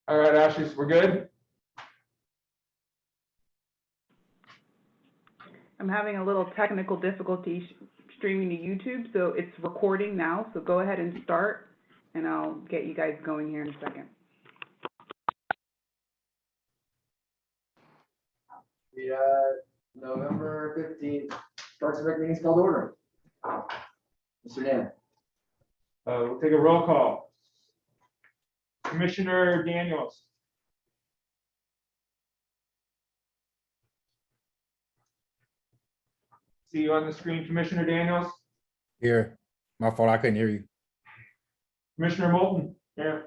All right, Ashley, we're good? I'm having a little technical difficulty streaming to YouTube, so it's recording now. So go ahead and start, and I'll get you guys going here in a second. The November 15th Parks and Rec meeting is called to order. Mr. Dan. We'll take a roll call. Commissioner Daniels. See you on the screen, Commissioner Daniels. Here. My fault, I couldn't hear you. Commissioner Moulton. Here.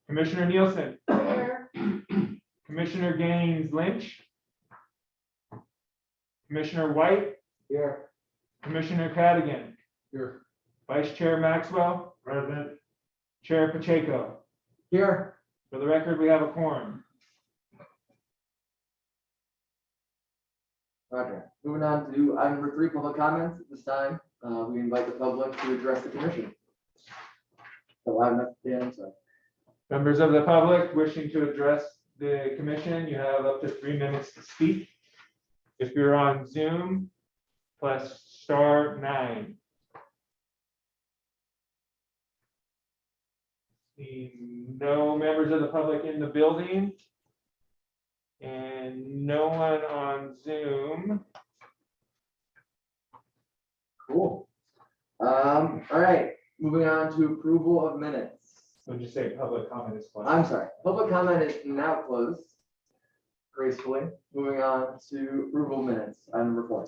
Commissioner Nielsen. Here. Commissioner Gaines Lynch. Commissioner White. Here. Commissioner Cadigan. Here. Vice Chair Maxwell. Present. Chair Pacheco. Here. For the record, we have a quorum. Roger. Moving on to item number 3, public comments. At this time, we invite the public to address the commission. So I have enough, Dan, I'm sorry. Members of the public wishing to address the commission, you have up to 3 minutes to speak. If you're on Zoom, press *9. See no members of the public in the building and no one on Zoom. Cool. All right, moving on to approval of minutes. So just say public comment is closed. I'm sorry, public comment is now closed. Gracefully, moving on to approval minutes, item number 4.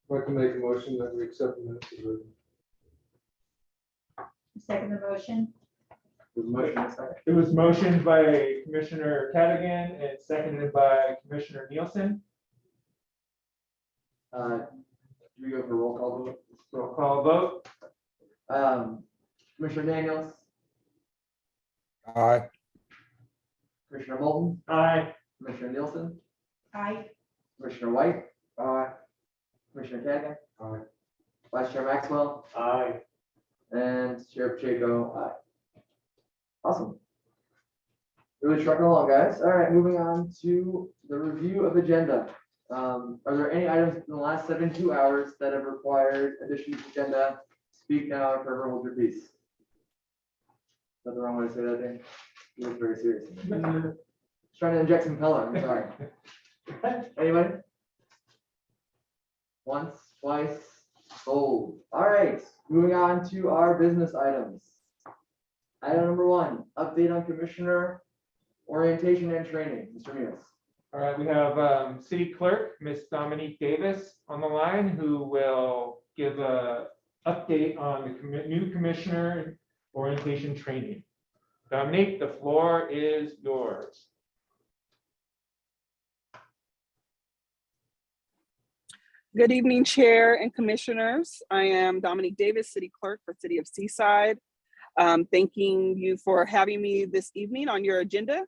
I'd like to make a motion that we accept the minutes as written. Second the motion. There's a motion and a second. It was motioned by Commissioner Cadigan and seconded by Commissioner Nielsen. Do we go for roll call vote? Roll call vote. Commissioner Daniels, Aye. Commissioner Moulton, Aye. Commissioner Nielsen, Aye. Commissioner White. Aye. Commissioner Cadigan. Aye. Vice Chair Maxwell Aye. and Chair Pacheco. Aye. Awesome. Really trucking along, guys. All right, moving on to the review of agenda. Are there any items in the last 72 hours that have required addition to the agenda? Speak now or forever hold your peace. Is that the wrong way to say that, Dan? You look very serious. Just trying to inject some color, I'm sorry. Anybody? Once, twice, sold. All right, moving on to our business items. Item number 1, update on commissioner orientation and training. Mr. Meals. All right, we have City Clerk, Miss Dominique Davis on the line, who will give a update on the new commissioner orientation training. Dominique, the floor is yours. Good evening, Chair and Commissioners. I am Dominique Davis, City Clerk for City of Seaside. Thanking you for having me this evening on your agenda.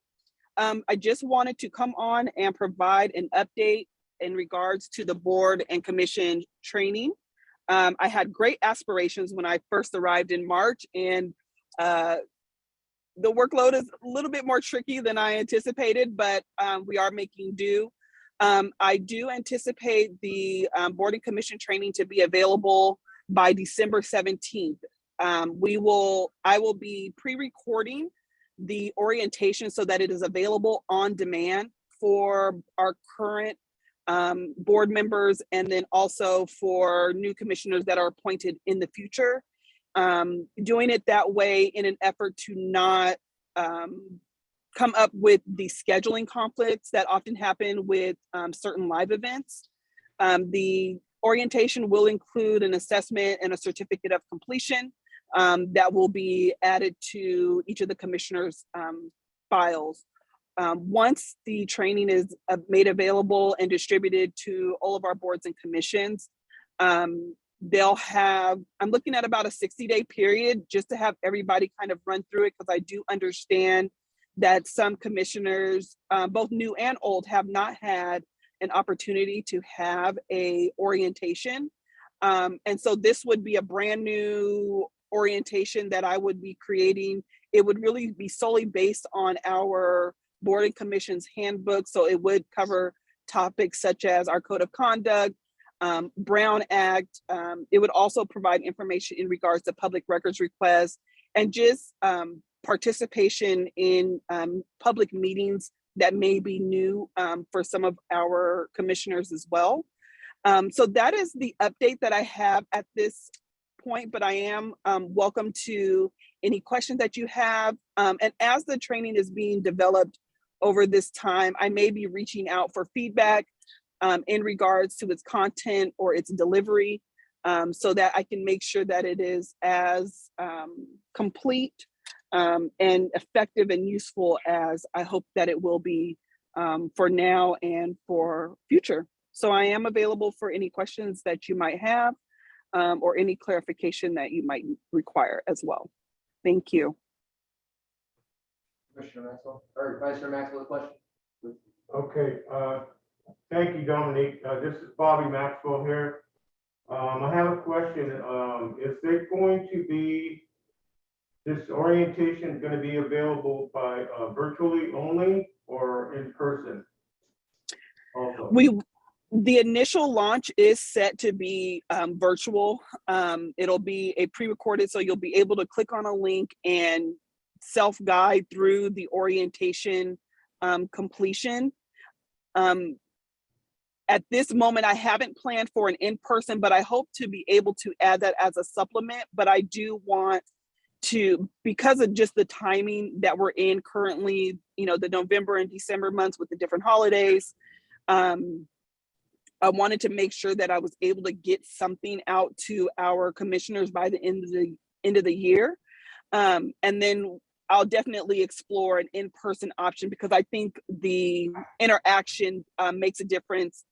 I just wanted to come on and provide an update in regards to the board and commission training. I had great aspirations when I first arrived in March, and the workload is a little bit more tricky than I anticipated, but we are making do. I do anticipate the board and commission training to be available by December 17th. I will be pre-recording the orientation so that it is available on demand for our current board members, and then also for new commissioners that are appointed in the future. Doing it that way in an effort to not come up with the scheduling conflicts that often happen with certain live events. The orientation will include an assessment and a certificate of completion that will be added to each of the commissioners' files. Once the training is made available and distributed to all of our boards and commissions, they'll have, I'm looking at about a 60-day period just to have everybody kind of run through it, because I do understand that some commissioners, both new and old, have not had an opportunity to have a orientation. And so this would be a brand new orientation that I would be creating. It would really be solely based on our board and commission's handbook. So it would cover topics such as our code of conduct, Brown Act. It would also provide information in regards to public records requests and just participation in public meetings that may be new for some of our commissioners as well. So that is the update that I have at this point, but I am welcome to any questions that you have. And as the training is being developed over this time, I may be reaching out for feedback in regards to its content or its delivery, so that I can make sure that it is as complete and effective and useful as I hope that it will be for now and for future. So I am available for any questions that you might have or any clarification that you might require as well. Thank you. Commissioner Maxwell, or Vice Chair Maxwell, a question? Okay, thank you, Dominique. This is Bobby Maxwell here. I have a question. Is there going to be, this orientation going to be available by virtually only or in person? Also? The initial launch is set to be virtual. It'll be a pre-recorded, so you'll be able to click on a link and self-guide through the orientation completion. At this moment, I haven't planned for an in-person, but I hope to be able to add that as a supplement. But I do want to, because of just the timing that we're in currently, you know, the November and December months with the different holidays, I wanted to make sure that I was able to get something out to our commissioners by the end of the year. And then I'll definitely explore an in-person option, because I think the interaction makes a difference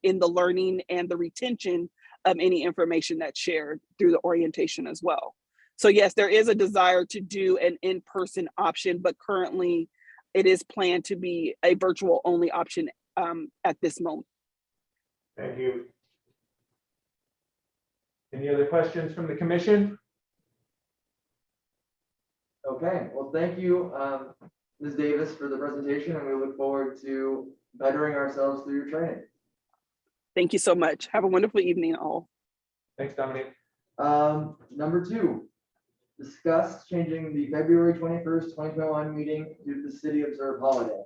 in the learning and the retention of any information that's shared through the orientation as well. So yes, there is a desire to do an in-person option, but currently it is planned to be a virtual only option at this moment. Thank you. Any other questions from the commission? Okay, well, thank you, Ms. Davis, for the presentation, and we look forward to bettering ourselves through your training. Thank you so much. Have a wonderful evening, all. Thanks, Dominique. Number 2, discuss changing the February 21st, 2021 meeting due to the city observed holiday.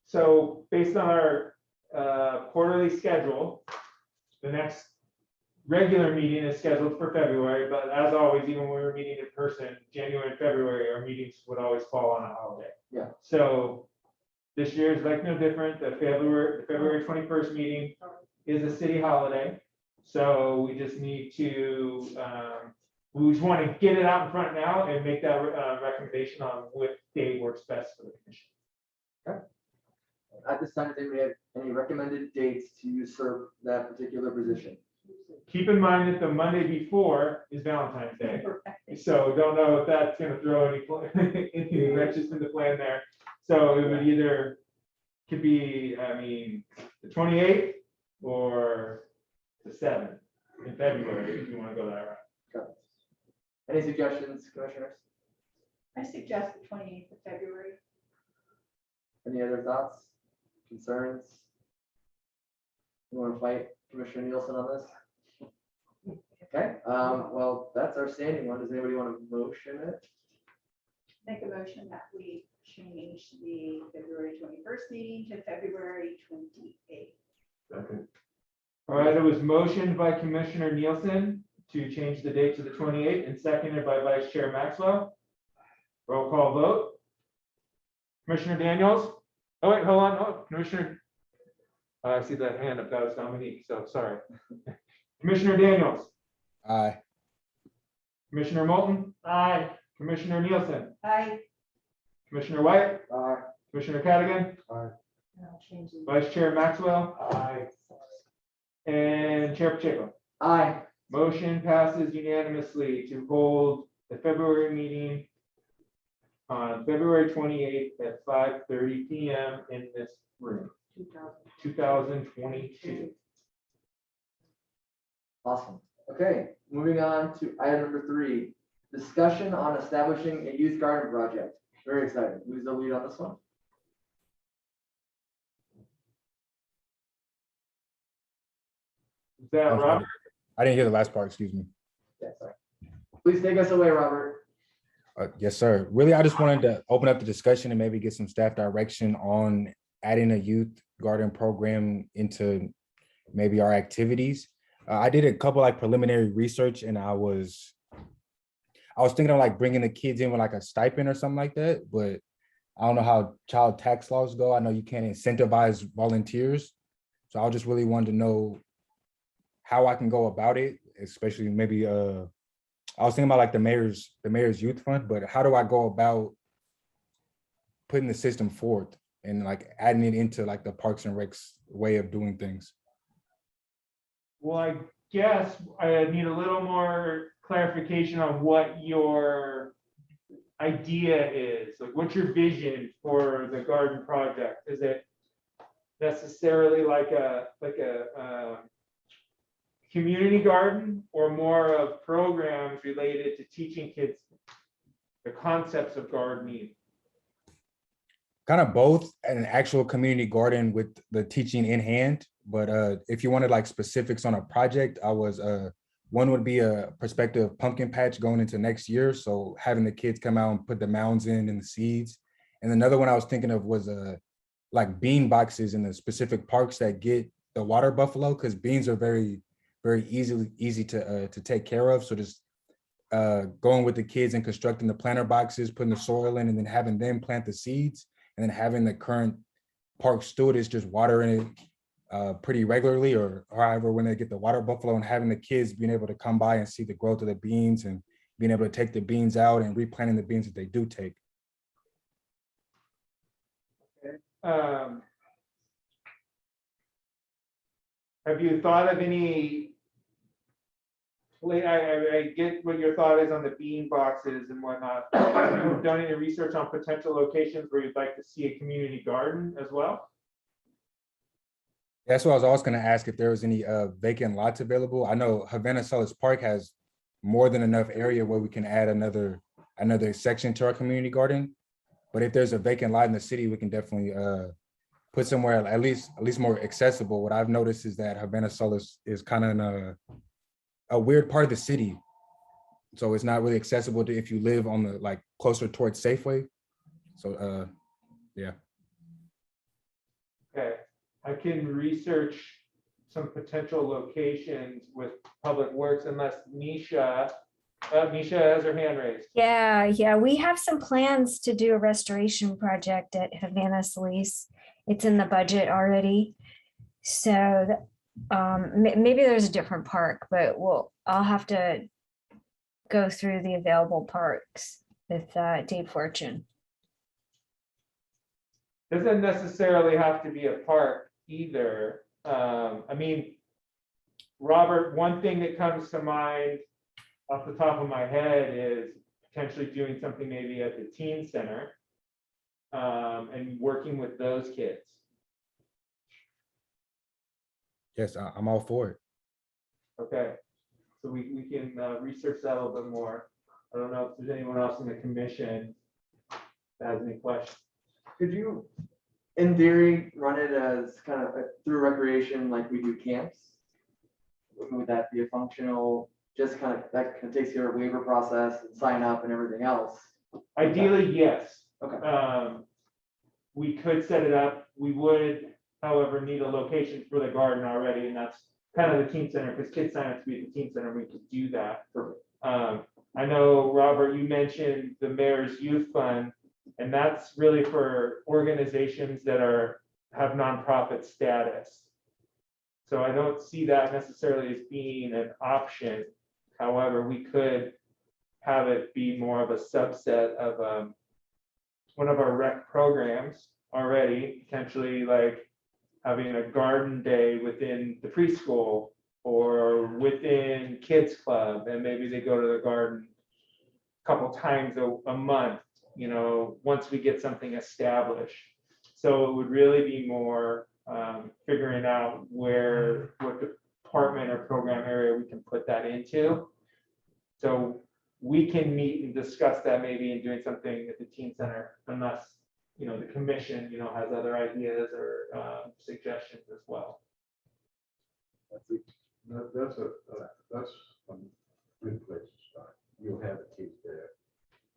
So based on our quarterly schedule, the next regular meeting is scheduled for February, but as always, even when we were meeting in person, January and February, our meetings would always fall on a holiday. Yeah. So this year is like no different. The February 21st meeting is a city holiday. So we just need to, we just want to get it out in front now and make that recommendation on what day works best for the commission. Okay. At this time, does anybody have any recommended dates to usurp that particular position? Keep in mind that the Monday before is Valentine's Day. So don't know if that's going to throw any wrenches in the plan there. So it would either, could be, I mean, the 28th or the 7th in February, if you want to go that route. Okay. Any suggestions, commissioners? I suggest the 28th of February. Any other thoughts, concerns? You want to fight Commissioner Nielsen on this? Okay, well, that's our standing one. Does anybody want to motion it? Make a motion that we change the February 21st meeting to February 28th. Second. All right, it was motioned by Commissioner Nielsen to change the date to the 28th and seconded by Vice Chair Maxwell. Roll call vote. Commissioner Daniels? Oh, wait, hold on. Oh, Commissioner. I see that hand up. That was Dominique, so sorry. Commissioner Daniels? Aye. Commissioner Moulton? Aye. Commissioner Nielsen? Aye. Commissioner White? Aye. Commissioner Cadigan? I'll change it. Vice Chair Maxwell? Aye. And Chair Pacheco? Aye. Motion passes unanimously to hold the February meeting on February 28th at 5:30 PM in this room, 2022. Awesome. Okay, moving on to item number 3, discussion on establishing a youth garden project. Very excited. Who's the lead on this one? Is that I'm sorry. Robert? I didn't hear the last part, excuse me. Yeah, sorry. Please take us away, Robert. Yes, sir. Really, I just wanted to open up the discussion and maybe get some staff direction on adding a youth garden program into maybe our activities. I did a couple like preliminary research and I was thinking of like bringing the kids in with like a stipend or something like that, but I don't know how child tax laws go. I know you can't incentivize volunteers. So I just really wanted to know how I can go about it, especially maybe I was thinking about like the mayor's youth fund, but how do I go about putting the system forth and like adding it into like the Parks and Recs way of doing things? Well, I guess I need a little more clarification on what your idea is. Like, what's your vision for the garden project? Is it necessarily like a community garden, or more of programs related to teaching kids the concepts of gardening? Kind of both, an actual community garden with the teaching in hand. But if you wanted like specifics on a project, one would be a prospective pumpkin patch going into next year. So having the kids come out and put the mounds in and the seeds. And another one I was thinking of was like bean boxes in the specific parks that get the water buffalo, because beans are very easy to take care of. So just going with the kids and constructing the planter boxes, putting the soil in, and then having them plant the seeds, and then having the current park stewardess just watering it pretty regularly, or however when they get the water buffalo, and having the kids being able to come by and see the growth of the beans and being able to take the beans out and replanting the beans that they do take. Have you thought of any? I get what your thought is on the bean boxes and whatnot. Have you done any research on potential locations where you'd like to see a community garden as well? That's what I was also going to ask, if there was any vacant lots available. I know Havana Solis Park has more than enough area where we can add another section to our community garden. But if there's a vacant lot in the city, we can definitely put somewhere at least more accessible. What I've noticed is that Havana Solis is kind of in a weird part of the city. So it's not really accessible to if you live on the like closer towards Safeway. So yeah. Okay, I can research some potential locations with Public Works, unless Nisha has her hand raised. Yeah, we have some plans to do a restoration project at Havana Solis. It's in the budget already. So maybe there's a different park, but I'll have to go through the available parks with Dave Fortune. Doesn't necessarily have to be a park either. I mean, Robert, one thing that comes to mind off the top of my head is potentially doing something maybe at the teen center and working with those kids. Yes, I'm all for it. Okay, so we can research that a little bit more. I don't know if there's anyone else in the commission that has any questions. Could you, in theory, run it as kind of through recreation like we do camps? Would that be a functional, just kind of, that kind of takes care of waiver process and sign up and everything else? Ideally, yes. Okay. We could set it up. We would, however, need a location for the garden already, and that's kind of the teen center, because kids sign up to be at the teen center. We could do that. I know, Robert, you mentioned the mayor's youth fund, and that's really for organizations that have nonprofit status. So I don't see that necessarily as being an option. However, we could have it be more of a subset of one of our rec programs already, potentially like having a garden day within the preschool or within kids club, and maybe they go to the garden a couple times a month once we get something established. So it would really be more figuring out what department or program area we can put that into. So we can meet and discuss that maybe in doing something at the teen center, unless, the commission, has other ideas or suggestions as well. That's a good place to start. You'll have the kids there.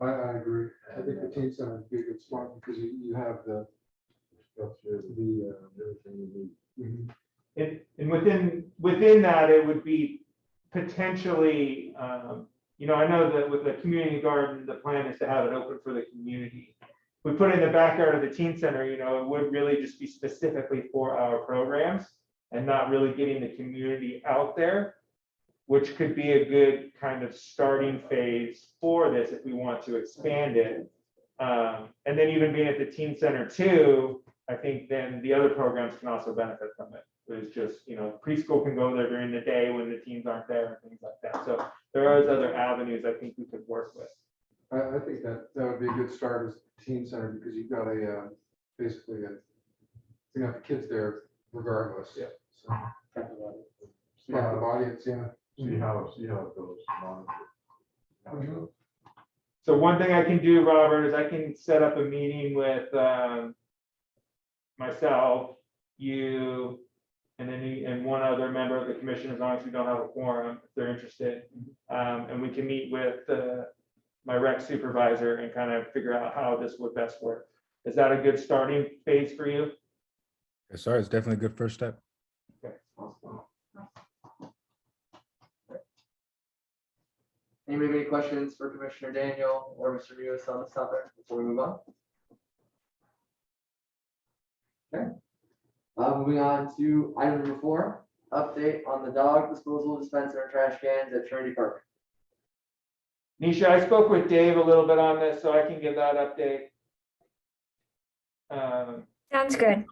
I agree. I think the teen center would be a good spot because you have the structure, everything you need. And within that, it would be potentially, I know that with the community garden, the plan is to have it open for the community. We put it in the backyard of the teen center, it would really just be specifically for our programs and not really getting the community out there, which could be a good kind of starting phase for this if we want to expand it. And then even being at the teen center too, I think then the other programs can also benefit from it. It's just, preschool can go there during the day when the teens aren't there and things like that. So there are other avenues I think we could work with. I think that would be a good start as teen center because you've got basically you have the kids there regardless. Yeah. So captive audience, yeah. See how it goes. So one thing I can do, Robert, is I can set up a meeting with myself, you, and one other member of the commission, as long as we don't have a quorum, if they're interested. And we can meet with my rec supervisor and kind of figure out how this would best work. Is that a good starting phase for you? Yes, sir. It's definitely a good first step. Okay. Awesome. Anybody have any questions for Commissioner Daniel or Mr. Lewis on this topic before we move on? Okay. Moving on to item number 4, update on the dog disposal dispenser and trash cans at Trinity Park. Nisha, I spoke with Dave a little bit on this, so I can give that update. Sounds good.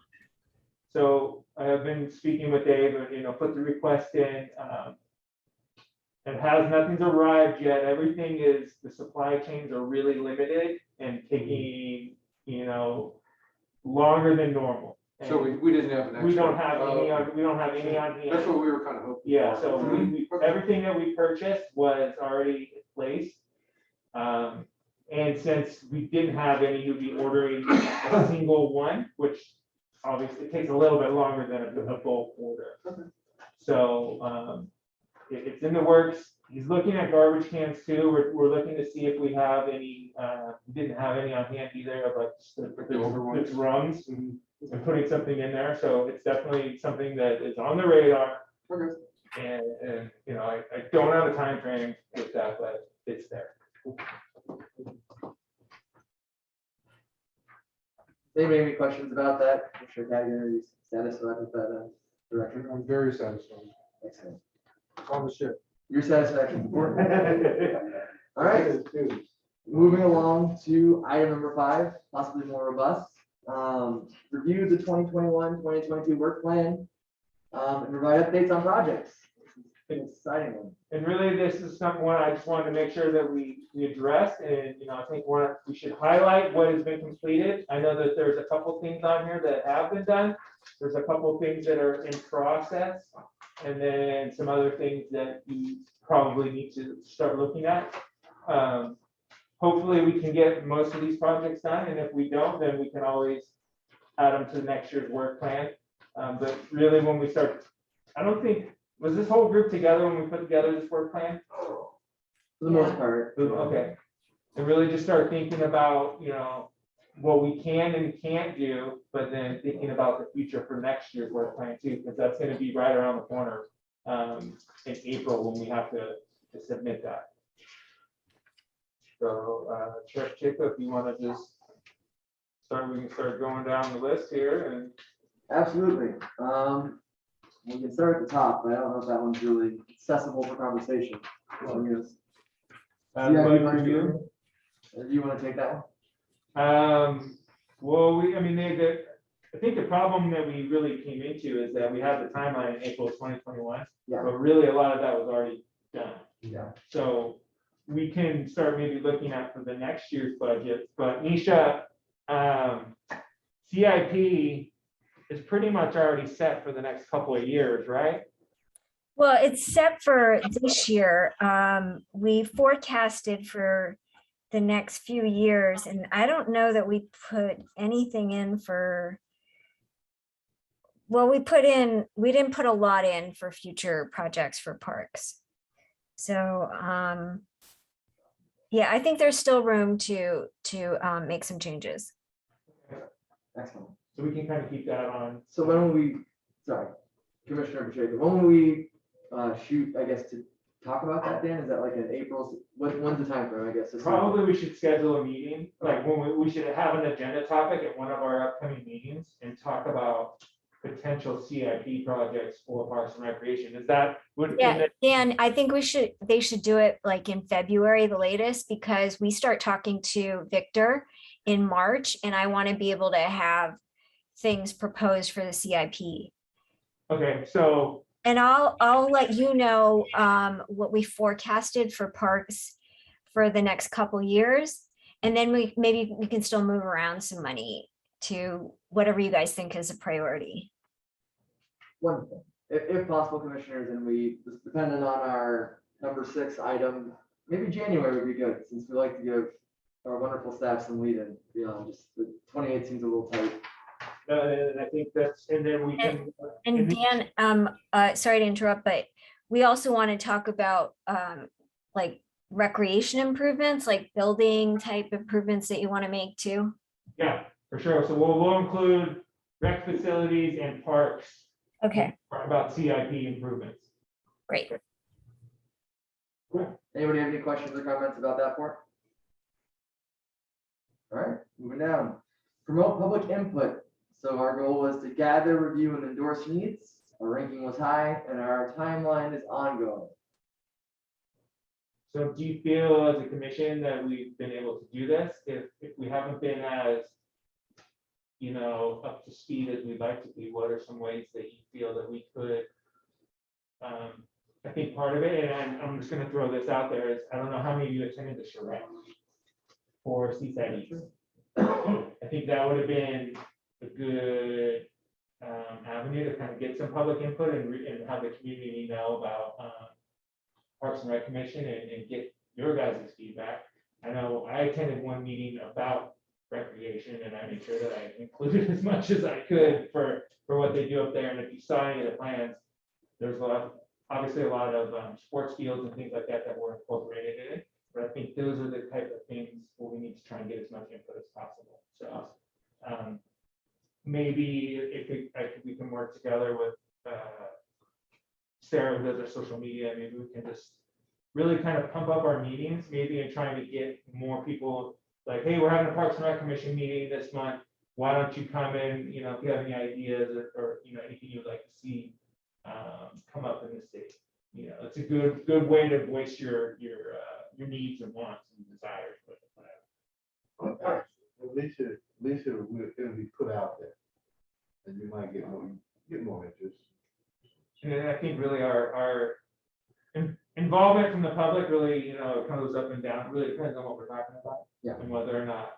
So I have been speaking with Dave, and put the request in. Nothing's arrived yet. Everything is, the supply chains are really limited and taking, longer than normal. So we didn't have an extra. We don't have any on hand. That's what we were kind of hoping. Yeah, for. so everything that we purchased was already in place. And since we didn't have any, you'd be ordering a single one, which obviously takes a little bit longer than a bulk order. So it's in the works. He's looking at garbage cans too. We're looking to see if we have any, we didn't have any on hand either, but the drums and putting something in there. So it's definitely something that is on the radar. Okay. And I don't have a time frame with that, but it's there. Anybody have any questions about that? I'm sure Gagner is satisfied with that direction. I'm very satisfied. Excellent. On the ship. Your satisfaction. All right. Moving along to item number 5, possibly more robust. Review the 2021-2022 work plan and provide updates on projects. It's an exciting one. And really, this is something I just wanted to make sure that we addressed, and I think we should highlight what has been completed. I know that there's a couple things on here that have been done. There's a couple things that are in process, and then some other things that you probably need to start looking at. Hopefully, we can get most of these projects done, and if we don't, then we can always add them to next year's work plan. But really, when we start, I don't think. Was this whole group together when we put together this work plan? For the most part. Okay. And really just start thinking about, what we can and can't do, but then thinking about the future for next year's work plan too, because that's going to be right around the corner in April when we have to submit that. So, Chair Chico, if you want to just start, we can start going down the list here and. Absolutely. We can start at the top, but I don't know if that one's really accessible for conversation. Like for you? Do you want to take that one? Well, I think the problem that we really came into is that we have the timeline in April 2021. Yeah. But really, a lot of that was already done. Yeah. So we can start maybe looking at for the next year's budget. But Nisha, CIP is pretty much already set for the next couple of years, right? Well, it's set for this year. We forecasted for the next few years, and I don't know that we put anything in for, well, we didn't put a lot in for future projects for parks. So, yeah, I think there's still room to make some changes. Excellent. So we can kind of keep that on. So when will we, sorry, Commissioner Pacheco, when will we shoot, I guess, to talk about that, Dan? Is that like in April? When's the time frame, I guess? Probably we should schedule a meeting, like when we should have an agenda topic at one of our upcoming meetings and talk about potential CIP projects for Parks and Recreation. Is that? Yeah, Dan, I think they should do it like in February, the latest, because we start talking to Victor in March, and I want to be able to have things proposed for the CIP. Okay, so. And I'll let you know what we forecasted for parks for the next couple years. And then maybe we can still move around some money to whatever you guys think is a priority. Wonderful. If possible, commissioners, and depending on our number 6 item, maybe January would be good, since we like to give our wonderful staff some lead in. Just the 28 seems a little tight. And I think that's, and then we can. And Dan, sorry to interrupt, but we also want to talk about like recreation improvements, like building type improvements that you want to make too. Yeah, for sure. So we'll include rec facilities and parks. Okay. About CIP improvements. Great. Cool. Anybody have any questions or comments about that part? All right, moving down. Promote public input. So our goal was to gather, review, and endorse needs. Our ranking was high, and our timeline is ongoing. So do you feel as a commission that we've been able to do this? If we haven't been as, up to speed as we'd like to be, what are some ways that you feel that we could? I think part of it, and I'm just going to throw this out there, is I don't know how many of you attended the charrette for Seaside East. I think that would have been a good avenue to kind of get some public input and have the community know about Parks and Rec Commission and get your guys' feedback. I know I attended one meeting about recreation, and I made sure that I included as much as I could for what they do up there. And if you saw any of the plans, there's obviously a lot of sports fields and things like that were incorporated in it. But I think those are the type of things where we need to try and get as much input as possible. So maybe we can work together with Sarah, who does our social media. Maybe we can just really kind of pump up our meetings, maybe, and trying to get more people. Like, hey, we're having a Parks and Rec Commission meeting this month. Why don't you come in? If you have any ideas or anything you'd like to see come up in the city. It's a good way to voice your needs and wants and desires. Whatever. At least it'll be put out there, and you might get more interest. And I think really our involvement from the public really, comes up and down. It really depends on what we're talking about. Yeah. And whether or not,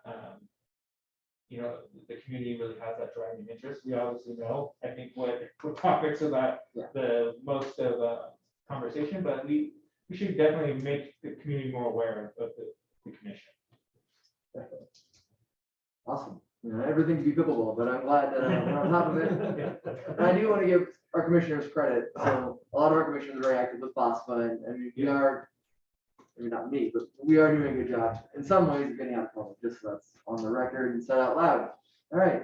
the community really has that driving interest. We obviously know, I think, what topics are the most of conversation, but we should definitely make the community more aware of the commission. Definitely. Awesome. Everything to be pickleball, but I'm glad that we're on top of it. And I do want to give our commissioners credit. So a lot of our commissioners are very active with FOSFA, and we are, maybe not me, but we are doing a good job in some ways of getting out of public, just so that's on the record and said out loud. All right,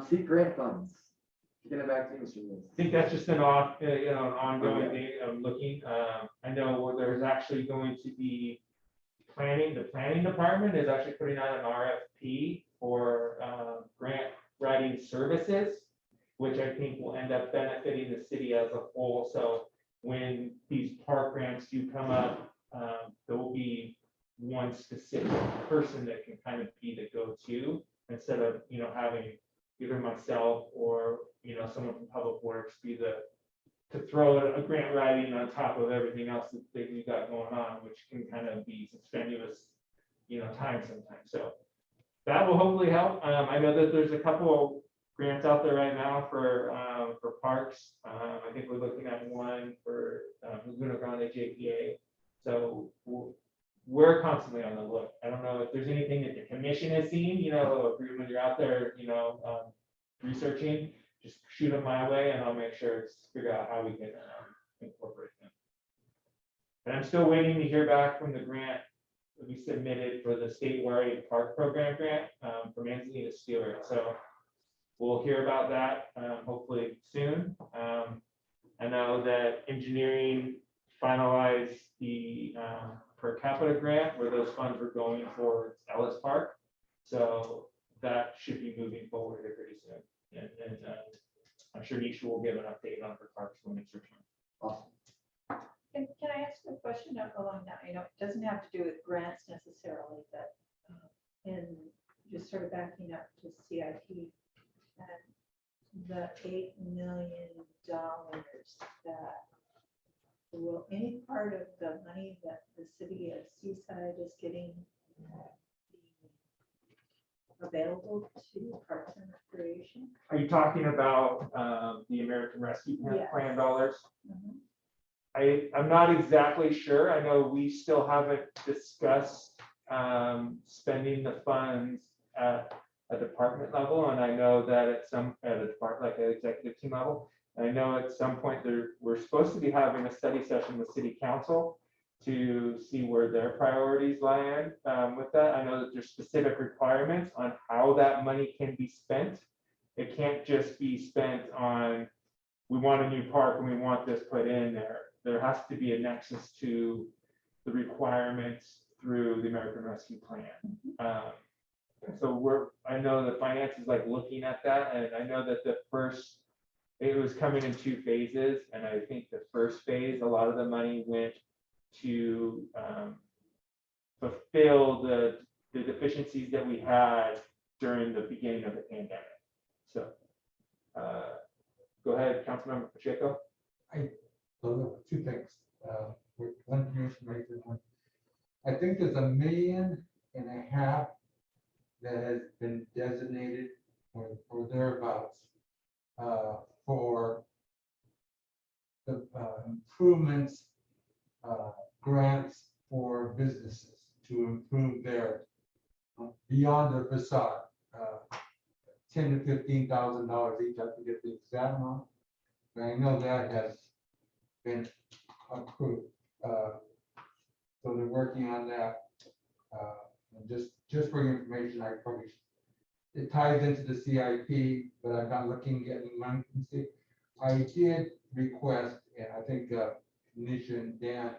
seek grant funds. Get it back to you, Mr. Lewis. I think that's just an ongoing thing. I'm looking. I know there's actually going to be the planning department is actually putting out an RFP for grant writing services, which I think will end up benefiting the city as a whole. So when these park grants do come up, there will be one specific person that can kind of be the go-to instead of having either myself or someone from Public Works be the to throw a grant writing on top of everything else that we got going on, which can kind of be some strenuous, time sometimes. So that will hopefully help. I know that there's a couple of grants out there right now for parks. I think we're looking at one for Laguna Grande JPA. So we're constantly on the look. I don't know if there's anything that the commission has seen, when you're out there, researching, just shoot them my way and I'll make sure to figure out how we can incorporate them. And I'm still waiting to hear back from the grant that we submitted for the statewide park program grant from Anthony Stewart. So we'll hear about that hopefully soon. I know that engineering finalized the per capita grant where those funds were going for Ellis Park. So that should be moving forward here pretty soon. And I'm sure Nisha will give an update on her parks when it's returned. Awesome. Can I ask a question along that? I know it doesn't have to do with grants necessarily, but in just sort of backing up to CIP and the $8 million that will any part of the money that the city of Seaside is getting available to Parks and Recreation? Are you talking about the American Rescue Yes. Plan dollars? Mhm. I'm not exactly sure. I know we still haven't discussed spending the funds at a department level, and I know that at a department, like an executive team level, I know at some point we're supposed to be having a study session with city council to see where their priorities lie with that. I know that there's specific requirements on how that money can be spent. It can't just be spent on, we want a new park and we want this put in there. There has to be a nexus to the requirements through the American Rescue Plan. So I know the finance is like looking at that, and I know that it was coming in 2 phases, and I think the first phase, a lot of the money went to fulfill the deficiencies that we had during the beginning of the pandemic. So go ahead, Councilmember Pacheco. So 2 things. One information, one. I think there's $1.5 million that has been designated or thereabouts for the improvements, grants for businesses to improve their beyond their facade. $10,000 to $15,000 each. I forget the exact amount, but I know that has been approved. So they're working on that. And just for your information, it ties into the CIP, but I'm not looking at the money. I did request, and I think Nisha and Dan,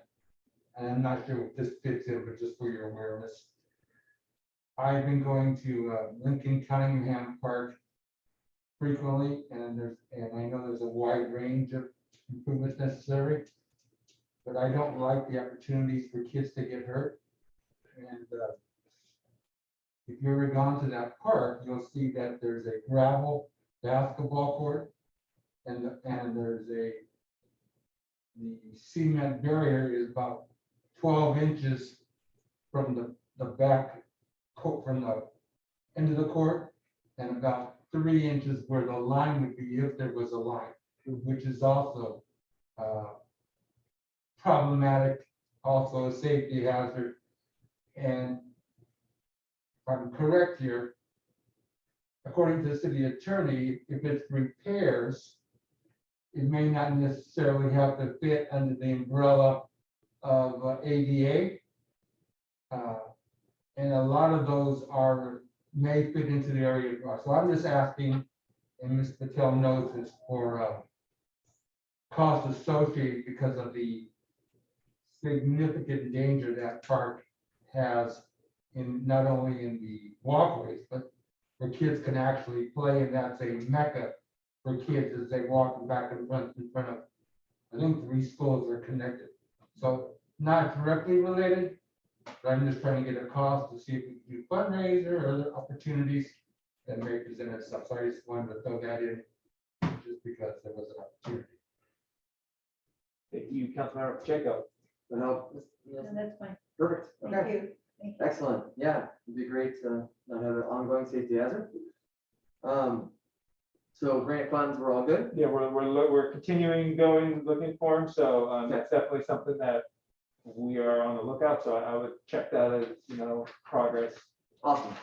and I'm not sure if this fits in, but just for your awareness, I've been going to Lincoln Cunningham Park frequently, and I know there's a wide range of improvements necessary, but I don't like the opportunities for kids to get hurt. And if you've ever gone to that park, you'll see that there's a gravel basketball court, and there's the cement barrier is about 12 inches from the back from the end of the court, and about 3 inches where the line would be if there was a line, which is also problematic, also a safety hazard. And if I'm correct here, according to the city attorney, if it's repairs, it may not necessarily have to fit under the umbrella of ADA. And a lot of those may fit into the area. So I'm just asking, and Ms. Patel knows this, for cost associated because of the significant danger that park has in not only in the walkways, but where kids can actually play, and that's a mecca for kids as they walk back in front of, I think 3 schools are connected. So not directly related, but I'm just trying to get a cost to see if we can do fundraiser or other opportunities that may present itself. So I just wanted to throw that in just because there was an opportunity. Thank you, Councilmember Pacheco. That help? No, that's fine. Perfect, Thank okay, you. Thank you. excellent, yeah, it'd be great to not have an ongoing safety hazard. So grant funds, we're all good? Yeah, we're continuing going, looking for them, so that's definitely something that we are on the lookout, so I would check that as, progress. Awesome.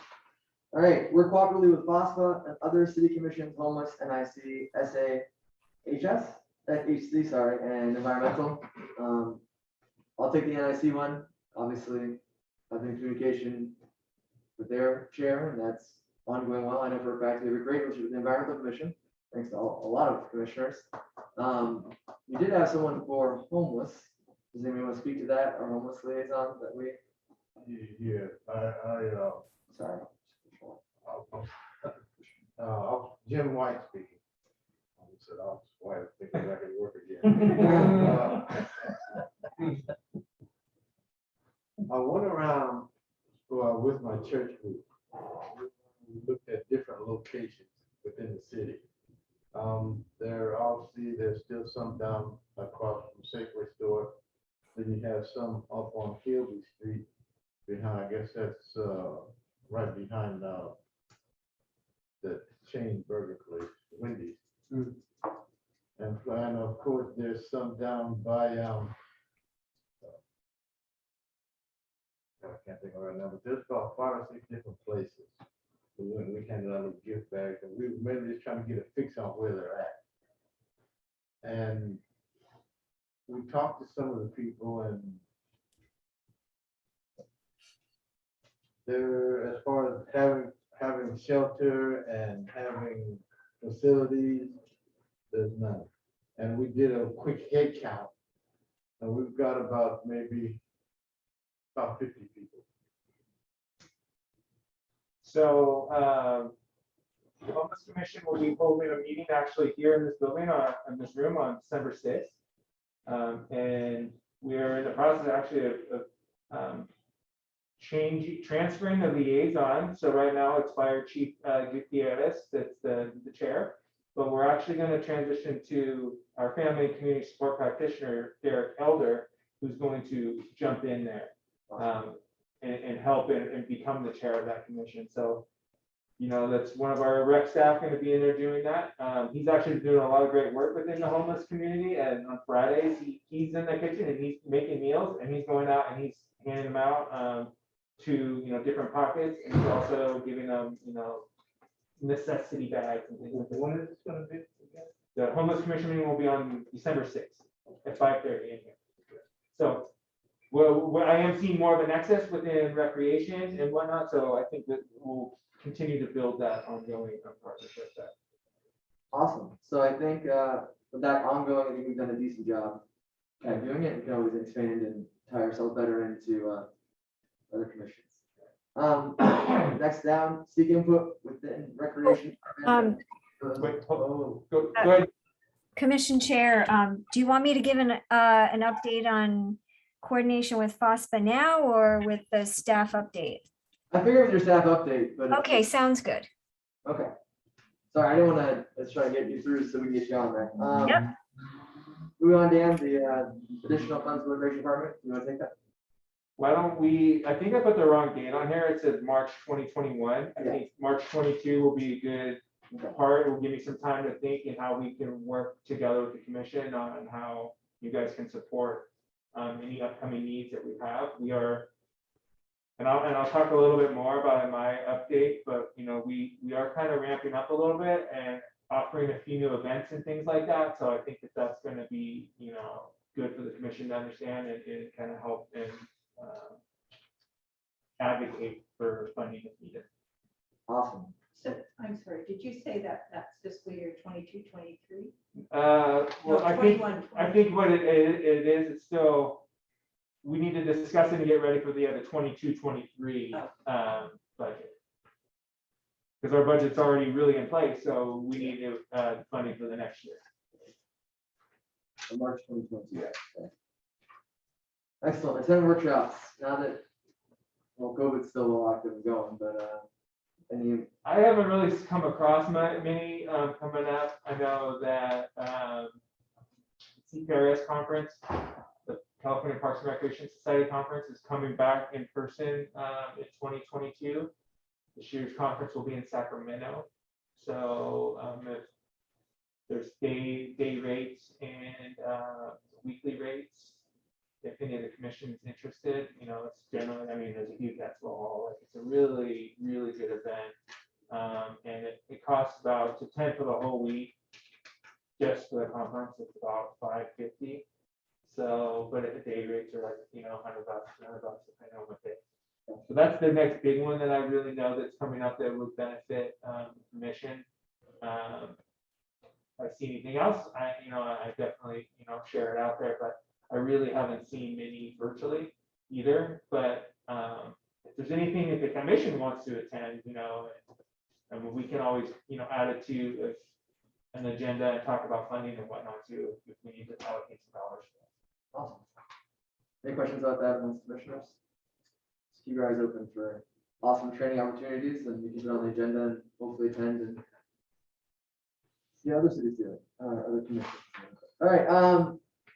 All right, work cooperatively with FOSFA and other city commissions, homeless, NIC, SAHS, HC, sorry, and environmental. I'll take the NIC one, obviously, I've been in communication with their chair, and that's ongoing well. I know for a fact we have a great relationship with the environmental commission, thanks to a lot of commissioners. We did have someone for homeless. Does anyone want to speak to that, our homeless liaison that we, Yeah, sorry. Jim White speaking. I said, I was White, thinking I could work again. I went around with my church group. We looked at different locations within the city. There's still some down across from Safeway store. Then you have some up on Kilby Street behind, I guess that's right behind the chain burger place, Wendy's. And of course, there's some down by I can't think of it right now, but there's about 5 or 6 different places. We handed out little gift bags, and we were maybe just trying to get a fix on where they're at. And we talked to some of the people, and they're, as far as having shelter and having facilities, there's none. And we did a quick head count, and we've got about 50 people. So, the homeless commission will be holding a meeting actually here in this building, in this room on December 6th. And we are in the process actually of transferring the liaison. So right now it's Fire Chief Gutierrez, that's the chair. But we're actually going to transition to our family and community support practitioner, Derek Elder, who's going to jump in there and help and become the chair of that commission. So, that's one of our rec staff going to be in there doing that. He's actually doing a lot of great work within the homeless community. And on Fridays, he's in the kitchen and he's making meals, and he's going out and he's handing them out to, different pockets. And he's also giving them, necessity bags and things like that. When is this gonna be? The homeless commission meeting will be on December 6th at 5:30 in here. So, I am seeing more of an excess within recreation and whatnot, so I think that we'll continue to build that ongoing partnership there. Awesome. So I think with that ongoing, I think we've done a decent job at doing it. We can always expand and tie ourselves better into other commissions. Next down, seek input within recreation. Wait, go ahead. Commission Chair, do you want me to give an update on coordination with FOSFA now or with the staff update? I figured with your staff update, but. Okay, sounds good. Okay. Sorry, I didn't want to, let's try to get you through so we can get you on there. Yep. Moving on, Dan, the additional funds for the Irrigation department, you want to take that? Why don't we, I think I put the wrong date on here. It says March 2021. I think March 22 will be a good part. It will give me some time to think and how we can work together with the commission on how you guys can support any upcoming needs that we have. We are, and I'll talk a little bit more about my update, but we are kind of ramping up a little bit and offering a few new events and things like that. So I think that that's going to be, good for the commission to understand and kind of help and advocate for funding if needed. Awesome. So, I'm sorry, did you say that that's fiscal year 22, 23? Well, No, I think 21, what it is, it's still, we need to discuss it and get ready for the 22, 23 budget. Because our budget's already really in place, so we need to funding for the next year. March 2022. Okay. Excellent. Attend workshops. Now that, well, COVID's still a little active and going, but I haven't really come across many coming up. I know that let's CPRS conference, the California Parks and Recreation Society conference is coming back in person in 2022. This year's conference will be in Sacramento. So if there's day rates and weekly rates, if any of the commission's interested, you know, it's generally, I mean, there's a huge expo hall, like it's a really, really good event. And it costs about to attend for the whole week. Just for the conference, it's about $550. So, but the day rates are like, you know, $100, depending on what day. So that's the next big one that I really know that's coming up that would benefit the commission. If I see anything else, I definitely, share it out there, but I really haven't seen many virtually either. But if there's anything that the commission wants to attend, I mean, we can always, add it to an agenda and talk about funding and whatnot too, if we need to allocate some dollars. Awesome. Any questions about that amongst commissioners? Just keep your eyes open for awesome training opportunities, and we can put it on the agenda and hopefully attend and see how other cities do it, other commissions. All right,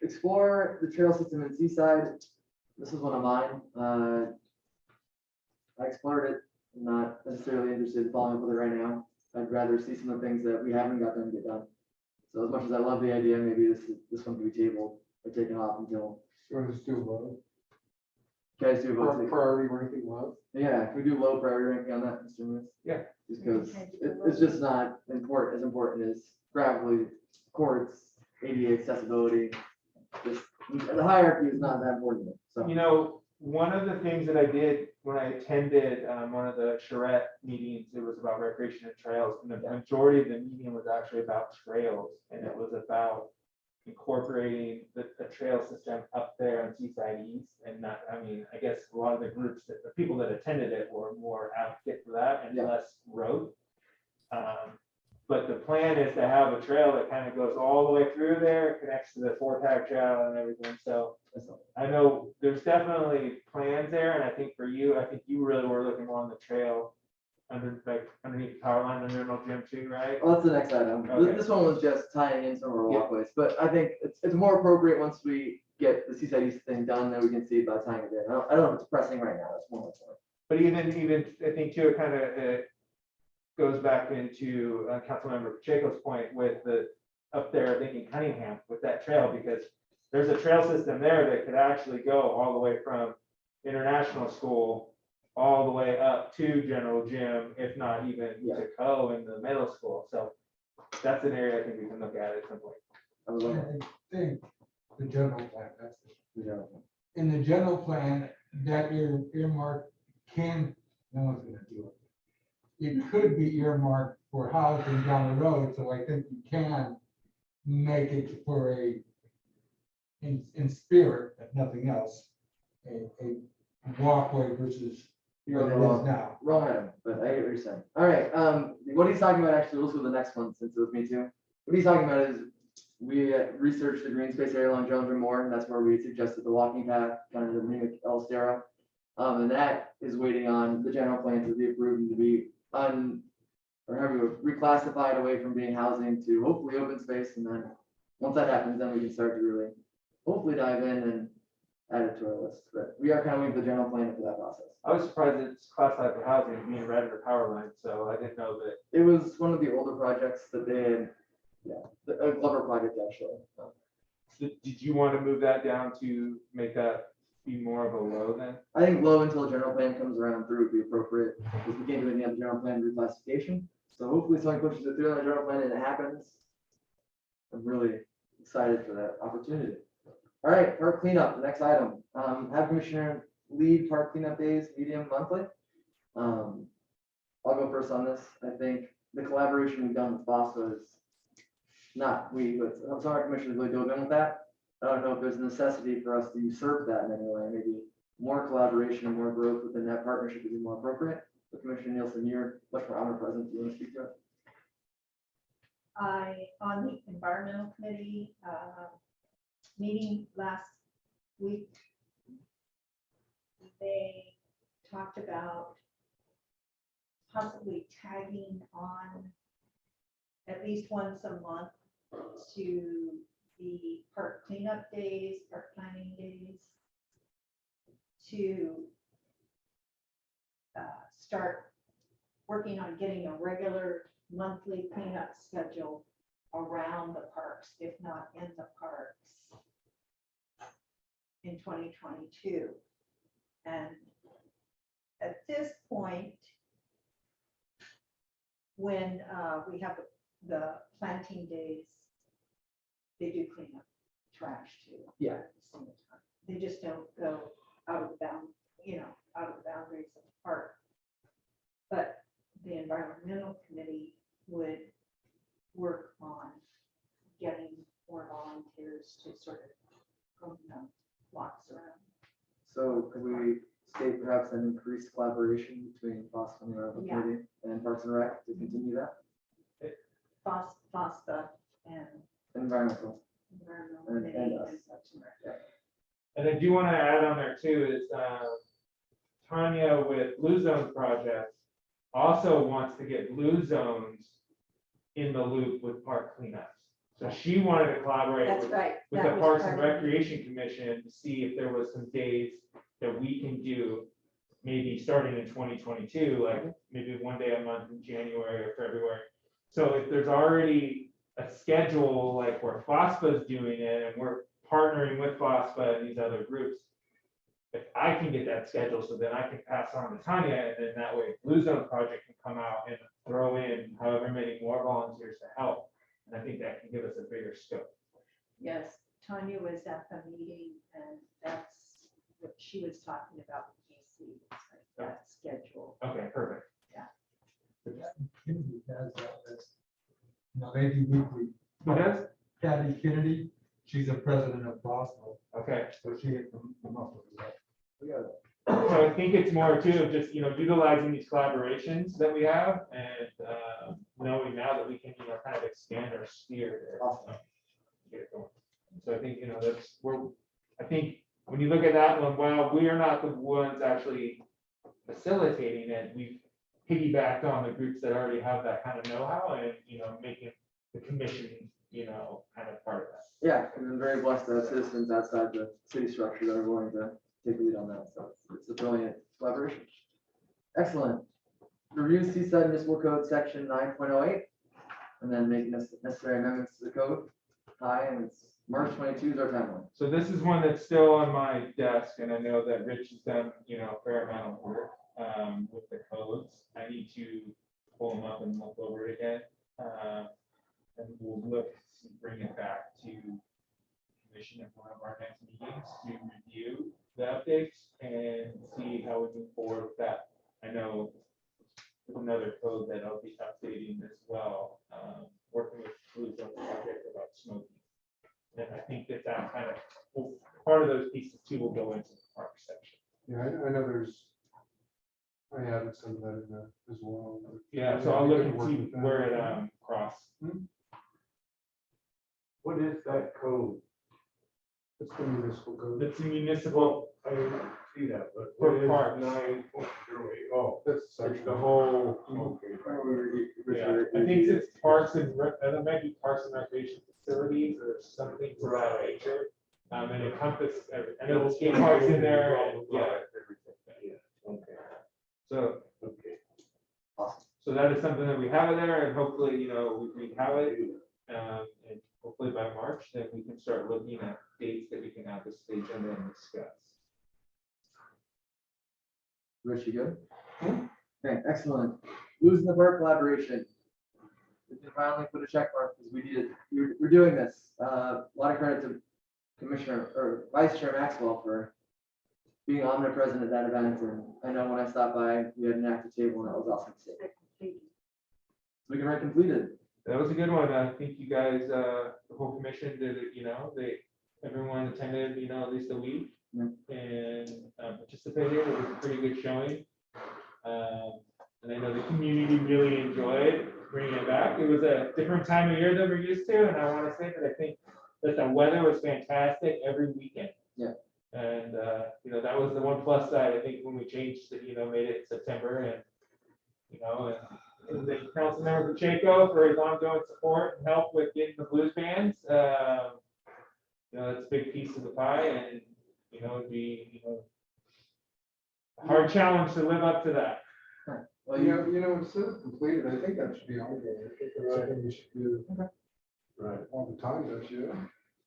explore the trail system in Seaside. This is one of mine. I explored it. I'm not necessarily interested in following up with it right now. I'd rather see some of the things that we haven't got done get done. So as much as I love the idea, maybe this one can be tabled or taken off until. So just do low. Guys do vote. Priority ranking low. Yeah, can we do low priority ranking on that, Mr. Lewis? Yeah. Just because it's just not important, as important as gravelly courts, ADA accessibility. Just the hierarchy is not that important. So. One of the things that I did when I attended one of the charrette meetings, it was about recreation and trails, and the majority of the meeting was actually about trails, and it was about incorporating the trail system up there on Seaside East. And not, I guess a lot of the groups the people that attended it were more advocate for that and less road. But the plan is to have a trail that kind of goes all the way through there, connects to the four-tag trail and everything. So I know there's definitely plans there, and I think for you, I think you really were looking more on the trail underneath the power line, under Middle Gym too, right? Well, that's the next item. Okay. This one was just tying in some of our walkways, but I think it's more appropriate once we get the Seaside East thing done, then we can see about tying it in. I don't know if it's pressing right now. That's one more point. But even I think too, it kind of goes back into Councilmember Pacheco's point with the up there, I think in Cunningham with that trail, because there's a trail system there that could actually go all the way from International School all the way up to General Gym, if not even to Co in the middle school. So that's an area I think we can look at some point. I think the general plan, that's The general plan. in the general plan, that earmark no one's gonna do it. It could be earmarked for housing down the road, so I think you can make it for in spirit, if nothing else, a walkway versus You're what on it the is now. wrong item, but I get what you're saying. All right, what he's talking about, actually, let's go to the next one since it was me too. What he's talking about is we researched the green space area along Jones and Moore, and that's where we suggested the walking path, kind of the mimic El Estero. And that is waiting on the general plan to be approved and to be reclassified away from being housing to hopefully open space. And then once that happens, then we can start to really hopefully dive in and add it to our list. But we are kind of waiting for the general plan for that process. I was surprised it's classified for housing being right under power line, so I didn't know that. It was one of the older projects that they had, a Glover project actually. Did you want to move that down to make that be more of a low then? I think low until the general plan comes around through would be appropriate, because we can't do any other general plan reclassification. So hopefully someone pushes it through on the general plan and it happens. I'm really excited for that opportunity. All right, park cleanup, the next item. Have commissioner lead park cleanup days, medium monthly. I'll go first on this. I think the collaboration we've done with FOSTA is not but I'm sorry, commissioners really dove in with that. I don't know if there's a necessity for us to usurp that in any way. Maybe more collaboration and more growth within that partnership would be more appropriate. But Commissioner Nielsen, you're much more omnipresent. Do you want to speak to it? On the environmental committee meeting last week, they talked about possibly tagging on at least once a month to the park cleanup days, park planning days, to start working on getting a regular monthly cleanup schedule around the parks, if not in the parks, in 2022. And at this point, when we have the planting days, they do clean up trash too. Yeah. at the same time. They just don't go out of the out of the boundaries of the park. But the environmental committee would work on getting more volunteers to sort of clean up blocks around. So could we state perhaps an increased collaboration between FOSTA and the Environmental Yeah. Committee and Parks and Rec to continue that? FOSTA and Environmental. environmental And committee us. and Parks and Rec. And I do want to add on there too is Tanya with Blue Zones Project also wants to get Blue Zones in the loop with park cleanups. So she wanted to collaborate That's with right. with that the was Parks part and of it. Recreation Commission to see if there was some days that we can do, maybe starting in 2022, like maybe one day a month in January or February. So if there's already a schedule, like where FOSPA is doing it and we're partnering with FOSPA and these other groups, if I can get that schedule, so then I can pass on to Tanya, and then that way Blue Zone Project can come out and throw in however many more volunteers to help. And I think that can give us a bigger scope. Yes, Tanya was at the meeting and that's what she was talking about with Casey, it's like that schedule. Okay, perfect. Kennedy has that list. They do weekly. Who does? Kathy Kennedy, she's the president of Boston, Okay. so she had come up with that. So I think it's more too of just, utilizing these collaborations that we have and knowing now that we can, kind of expand our sphere there. Awesome. Get it going. So I think, that's where, I think when you look at that one, while we are not the ones actually facilitating it, we've piggybacked on the groups that already have that kind of know-how and, making the commission, kind of part of that. Yeah, and I'm very blessed to have citizens outside the city structure that are willing to take the lead on that. So it's a brilliant collaboration. Excellent. Review Seaside Municipal Code Section 9.08 and then make necessary amendments to the code. Hi, and it's March 22 is our timeline. So this is one that's still on my desk, and I know that Rich has done, a fair amount of work with the codes. I need to pull them up and look over it again. And we'll look to bring it back to commission at one of our next meetings to review the updates and see how we move forward with that. I know there's another code that I'll be updating as well, working with Blues on the project about smoking. And I think that kind of, part of those pieces too will go into the park section. Yeah, I know I added some of that in there as well. Yeah, so I'll look and see where it cross. What is that code? It's the municipal code. It's a municipal, I didn't see that, but For what is parks. 9.08? Oh, That's it's section. the whole, okay. yeah, I think it's parks and, that might be parks and recreation facilities or something to that nature. And encompass, and it'll skate parks in there, and, yeah. Yeah, okay, So, okay. so that is something that we have in there, and hopefully, we have it. And hopefully by March, then we can start looking at dates that we can have this agenda and discuss. Rich, you good? Okay, excellent. Blues in the Park collaboration. We can finally put a check mark because we needed, we're doing this. A lot of credit to Commissioner or Vice Chair Maxwell for being omnipresent at that event. And I know when I stopped by, we had an active table and that was awesome. to see. We can write completed. That was a good one. I think you guys, the whole commission did it, everyone attended, at least a week. Yeah. And participated. It was a pretty good showing. And I know the community really enjoyed bringing it back. It was a different time of year than we're used to. And I want to say that I think that the weather was fantastic every weekend. Yeah. And, that was the one plus side, I think, when we changed it, made it September and, and the council member Pacheco for his ongoing support and help with getting the blues bands. that's a big piece of the pie, and, it'd be, a hard challenge to live up to that. Well, instead of completed, I think that should be ongoing. I think that's something you should do Right. all the time, don't you?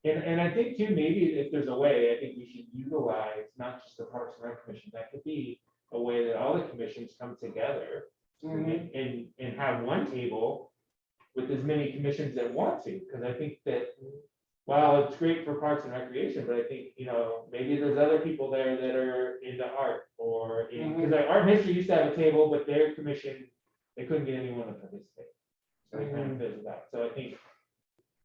And I think too, maybe if there's a way, I think we should utilize not just the Parks and Rec Commission, that could be a way that all the commissions come together and have one table with as many commissions that want to, because I think that, while it's great for Parks and Recreation, but I think, maybe there's other people there that are into art or, because Art and History used to have a table, but their commission, they couldn't get anyone to participate. So they kind of fizzled out. So I think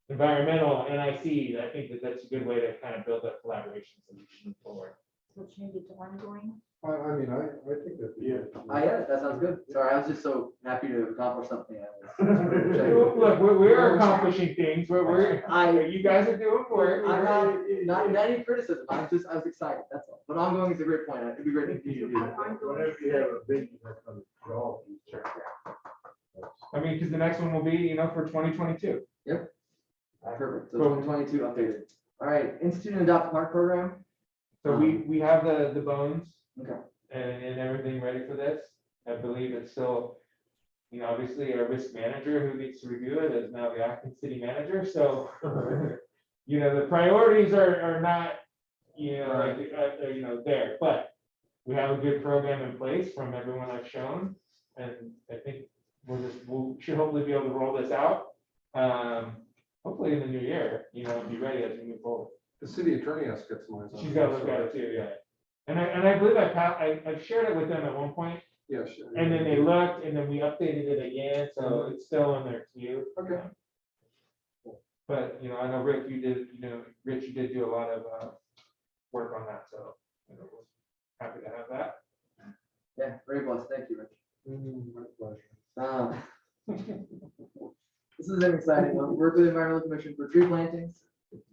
environmental, NIC, I think that that's a good way to kind of build up collaboration so we can move forward. We'll change it to ongoing. I mean, I think that. Yeah, that sounds good. Sorry, I was just so happy to accomplish something. Look, we're accomplishing things, you guys are doing work. I'm not any criticism. I was excited, that's all. But ongoing is a great point. It'd be great to continue to do that. Whenever you have a big, that's gonna draw, you check I mean, because the next one will be, for 2022. Perfect. So 2022 updated. All right, Institute and Adopt Park program. So we have the bones. Okay. And everything ready for this. I believe it's still, obviously our risk manager who needs to review it is now the acting city manager, so. The priorities are not, there, but we have a good program in place from everyone I've shown. And I think we should hopefully be able to roll this out. Hopefully in the new year, and be ready as we move forward. The city attorney has to get some eyes on it. She's got to look at it too, yeah. And I believe I've shared it with them at one point, Yeah, sure. and then they looked, and then we updated it again, so it's still in their queue. Okay. But, I know Rick, you did do a lot of work on that, so, we're happy to have that. Yeah, very blessed. Thank you, Rich. My pleasure. This is an exciting one. Work with the Environmental Commission for tree plantings.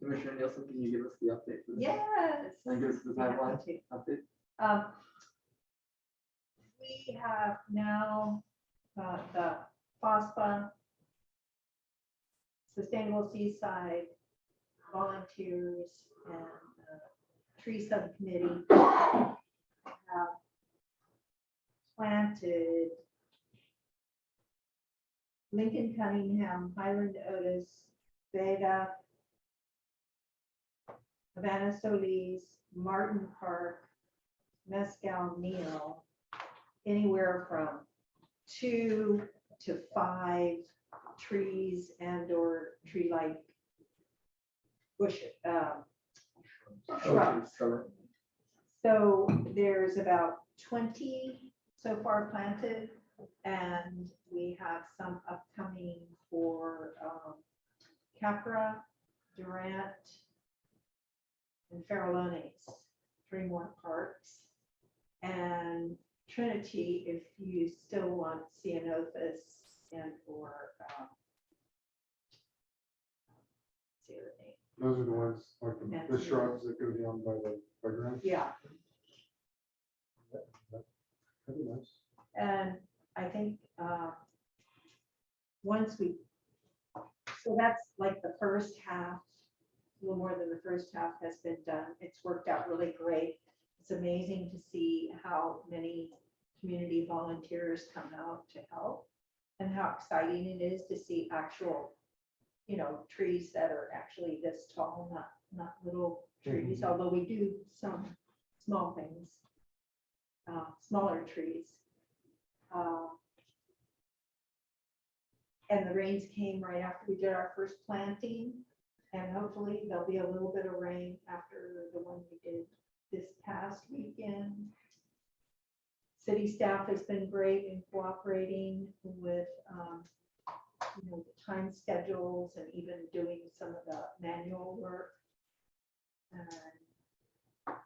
Commissioner Nielsen, can you give us the update for this? Yes. And give us the timeline update? We have now the FOSPA, Sustainable Seaside, volunteers, and tree subcommittee have planted Lincoln Cunningham, Highland Otis, Vega, Havana Solis, Martin Park, Mescal Neal, anywhere from 2 to 5 trees and/or tree-like bush, shrubs. So there's about 20 so far planted, and we have some upcoming for Capra, Durant, and Farallones, 3 more parks. And Trinity, if you still want Ceanothus and or what's the other name? Those are the ones, like the shrubs that go down by Grande. Yeah, That'd be nice. and I think once we, so that's like the first half, a little more than the first half has been done. It's worked out really great. It's amazing to see how many community volunteers come out to help and how exciting it is to see actual, trees that are actually this tall, not little trees, although we do some small things, smaller trees. And the rains came right after we did our first planting, and hopefully there'll be a little bit of rain after the one we did this past weekend. City staff has been great in cooperating with, the time schedules and even doing some of the manual work. And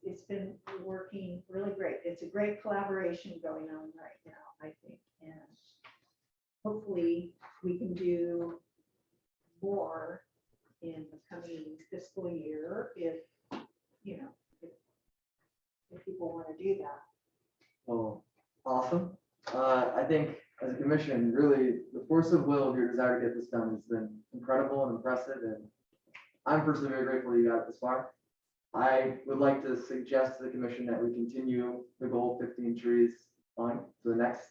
it's been working really great. It's a great collaboration going on right now, I think, and hopefully we can do more in the coming fiscal year if people want to do that. Well, awesome. I think as a commission, really, the force of will of your desire to get this done has been incredible and impressive, and I'm personally very grateful you got it this far. I would like to suggest to the commission that we continue the goal of 15 trees on to the next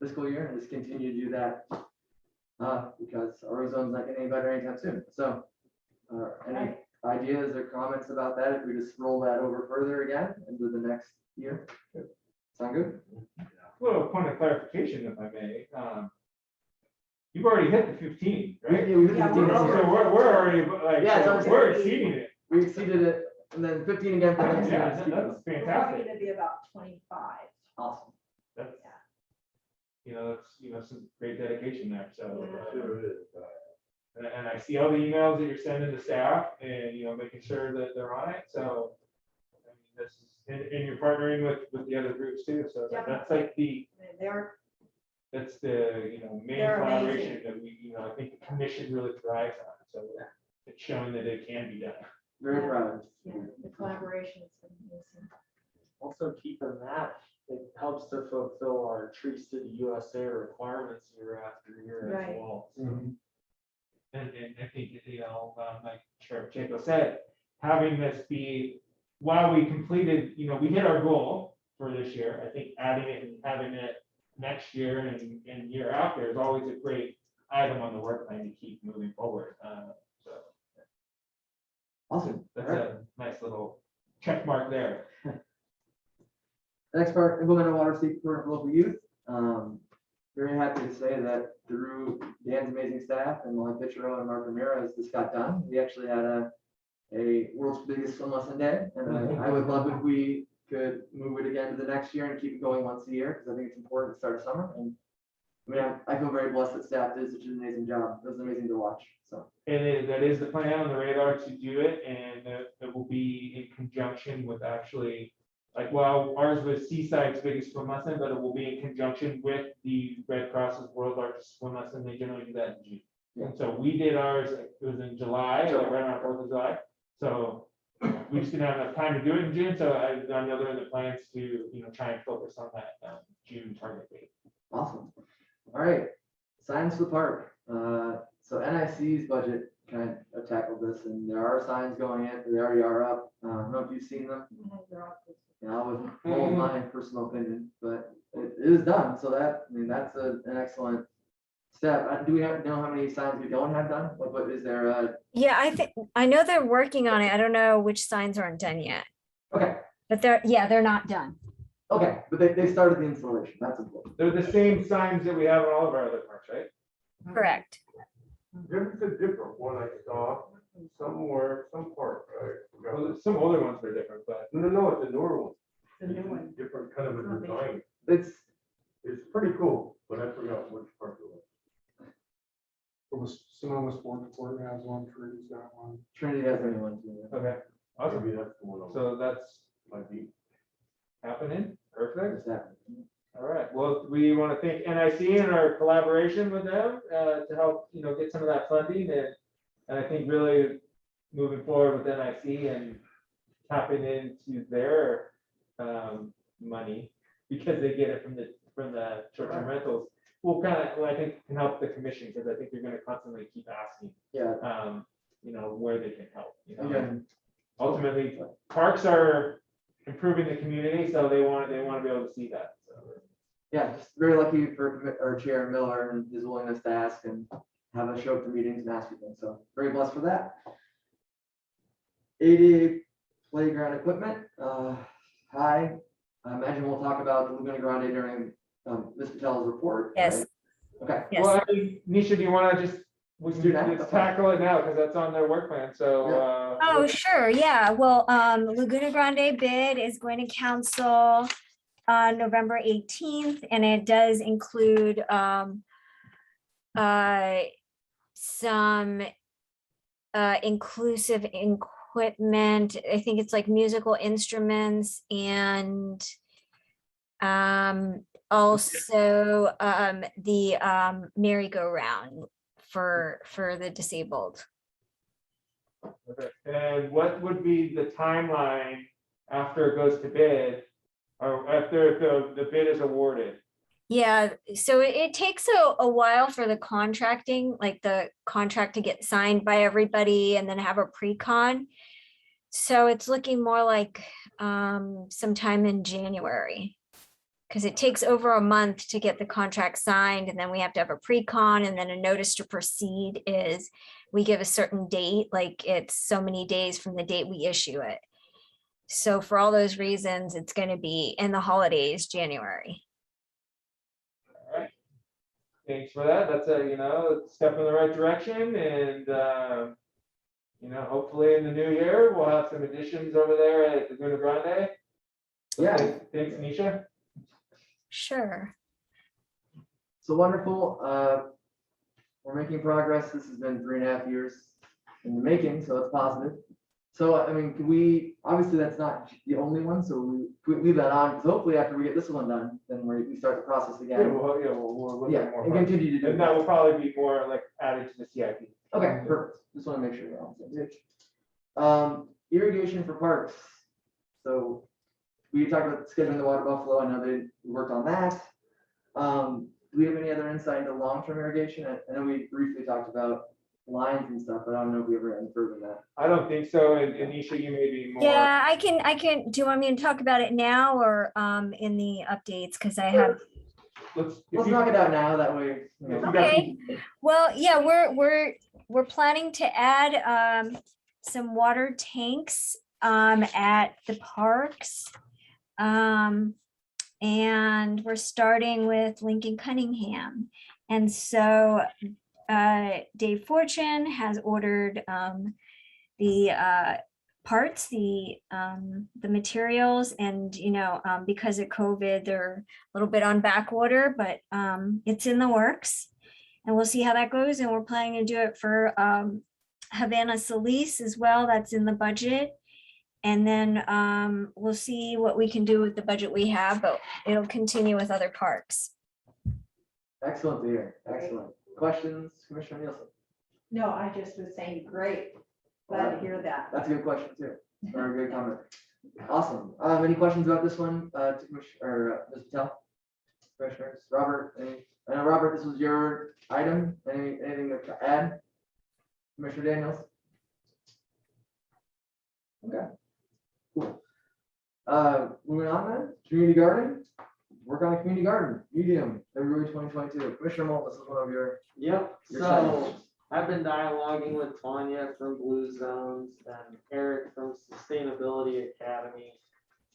fiscal year and just continue to do that. Because our ozone's not getting any better anytime soon. So, any ideas or comments about that? If we just roll that over further again into the next year? Sound good? Well, point of clarification, if I may. You've already hit the 15, right? Yeah, we did Yeah, 15 we're this So year. we're already, like, Yeah, it's so already- we're exceeding it. We exceeded it, and then 15 again for next year. Yeah, Just keep that's going. We're probably fantastic. gonna be about 25. Awesome. That's, Yeah. that's, some great dedication there, so. Sure is. And I see all the emails that you're sending to staff and, making sure that they're on it, so. I mean, this is, and you're partnering with the other groups too, so that's like the, I mean, they're, that's the, main They're collaboration amazing. that we, I think the commission really thrives on, so it's showing that it can be done. Very Yeah. proud. yeah, the collaboration is amazing. Also keeping that, it helps to fulfill our Trees to the USA requirements year after year as Right. well. And I think, like Sheriff Chaco said, having this be, while we completed, we hit our goal for this year, I think adding it and having it next year and year after is always a great item on the work plan to keep moving forward. So Awesome. that's All right. a nice little check mark there. Next part, implement a water safety program for local youth. Very happy to say that through Dan's amazing staff and Molly Pitchero and Mark Ramirez, this got done. We actually had a world's biggest swim lesson day, and I would love if we could move it again to the next year and keep it going once a year, because I think it's important to start summer. And I mean, I feel very blessed that staff did such an amazing job. It was amazing to watch. So And that is the plan on the radar to do it, and it will be in conjunction with actually, like, well, ours was Seaside's biggest swim lesson, but it will be in conjunction with the Red Cross's world largest swim lesson. They generally do that in June. Yeah. And so we did ours, it was in July, like right around 4th of July. So we just didn't have enough time to do it in June, so I know there are the plans to, try and focus on that June target date. awesome. All right, signs for the park. So NIC's budget kind of tackled this, and there are signs going in. They already are up. I don't know if you've seen them. They're all good. I would hold my personal opinion, but it is done. So that's an excellent step. Do we know how many signs we don't have done? What is there? Yeah, I know they're working on it. I don't know which signs aren't done yet, Okay, but they're not done. okay, but they started the installation. That's important. They're the same signs that we have in all of our other parks, right? Correct. There's a different one I saw somewhere, some park, right? Well, some older ones are different, but No, it's a newer one. The new one. Different kind of It's a not big. design. It's It's pretty cool, but I forgot which part it was. It was Sonoma Sport Court has one, Trinity's got one. Trinity has anyone too. okay, awesome. Maybe that's the one. So that's Might be. happening. Perfect. It's happening. All right, well, we want to thank NIC and our collaboration with them to help, get some of that funding, and I think really moving forward with NIC and tapping into their money, because they get it from the short-term rentals, will I think can help the commission, because I think they're gonna constantly keep asking, Yeah. where they can help, Again, Ultimately, parks are improving the community, so they want to be able to see that, so. yeah, just very lucky for our chair Miller and his willingness to ask and have us show up to meetings and ask people. So very blessed for that. ADA playground equipment. Hi, I imagine we'll talk about the Laguna Grande during Ms. Patel's report. Yes. right? Okay. Yes. Well, I mean, Nisha, do you want to just, Let's do that. let's tackle it now, because that's on their work plan, so. Oh, sure, yeah. Well, Laguna Grande bid is going to council on November 18th, and it does include some inclusive equipment. I think it's like musical instruments and also the merry-go-round for the disabled. Okay. And what would be the timeline after it goes to bid, or after the bid is awarded? Yeah, so it takes a while for the contracting, like the contract to get signed by everybody and then have a pre-con. So it's looking more like sometime in January. Because it takes over a month to get the contract signed, and then we have to have a pre-con, and then a notice to proceed is we give a certain date, like it's so many days from the date we issue it. So for all those reasons, it's going to be in the holidays, January. All right. Thanks for that. That's a, step in the right direction, and, hopefully in the new year, we'll have some additions over there at Laguna Grande. Yeah. Thanks, Anisha. Sure. So wonderful. We're making progress. This has been 3.5 years in the making, so it's positive. So, I mean, obviously that's not the only one, so we leave that on. So hopefully after we get this one done, then we start the process Yeah, again. we'll look Yeah, at more. and continue to do And that will probably be more like added to the CIP. Okay, perfect. Just want to make sure we're on the same page. Irrigation for parks. So we talked about scheduling the water buffalo. I know they worked on that. Do we have any other insight into long-term irrigation? I know we briefly talked about lines and stuff, but I don't know if we ever got any further than that. I don't think so. And Anisha, you may be more. Yeah, I can, do you want me to talk about it now or in the updates? Because I have. Let's Knock it out now, that way. Okay. Well, yeah, we're planning to add some water tanks at the parks. And we're starting with Lincoln Cunningham. And so Dave Fortune has ordered the parts, the materials, and because of COVID, they're a little bit on back order, but it's in the works, and we'll see how that goes. And we're planning to do it for Havana Solis as well. That's in the budget. And then we'll see what we can do with the budget we have, but it'll continue with other parks. Excellent to hear. Excellent. Questions, Commissioner Nielsen? No, I just was saying, great. Glad to hear that. That's a good question too. Very good comment. Awesome. Any questions about this one, to Commissioner, Ms. Patel? Commissioners, Robert, I know, Robert, this was your item. Anything to add? Commissioner Daniels? Okay. Cool. Moving on then, community garden. Work on a community garden, medium, February 2022. Commissioner Moult, this is one of your. Yep, Your so side. I've been dialoguing with Tanya from Blue Zones and Eric from Sustainability Academy.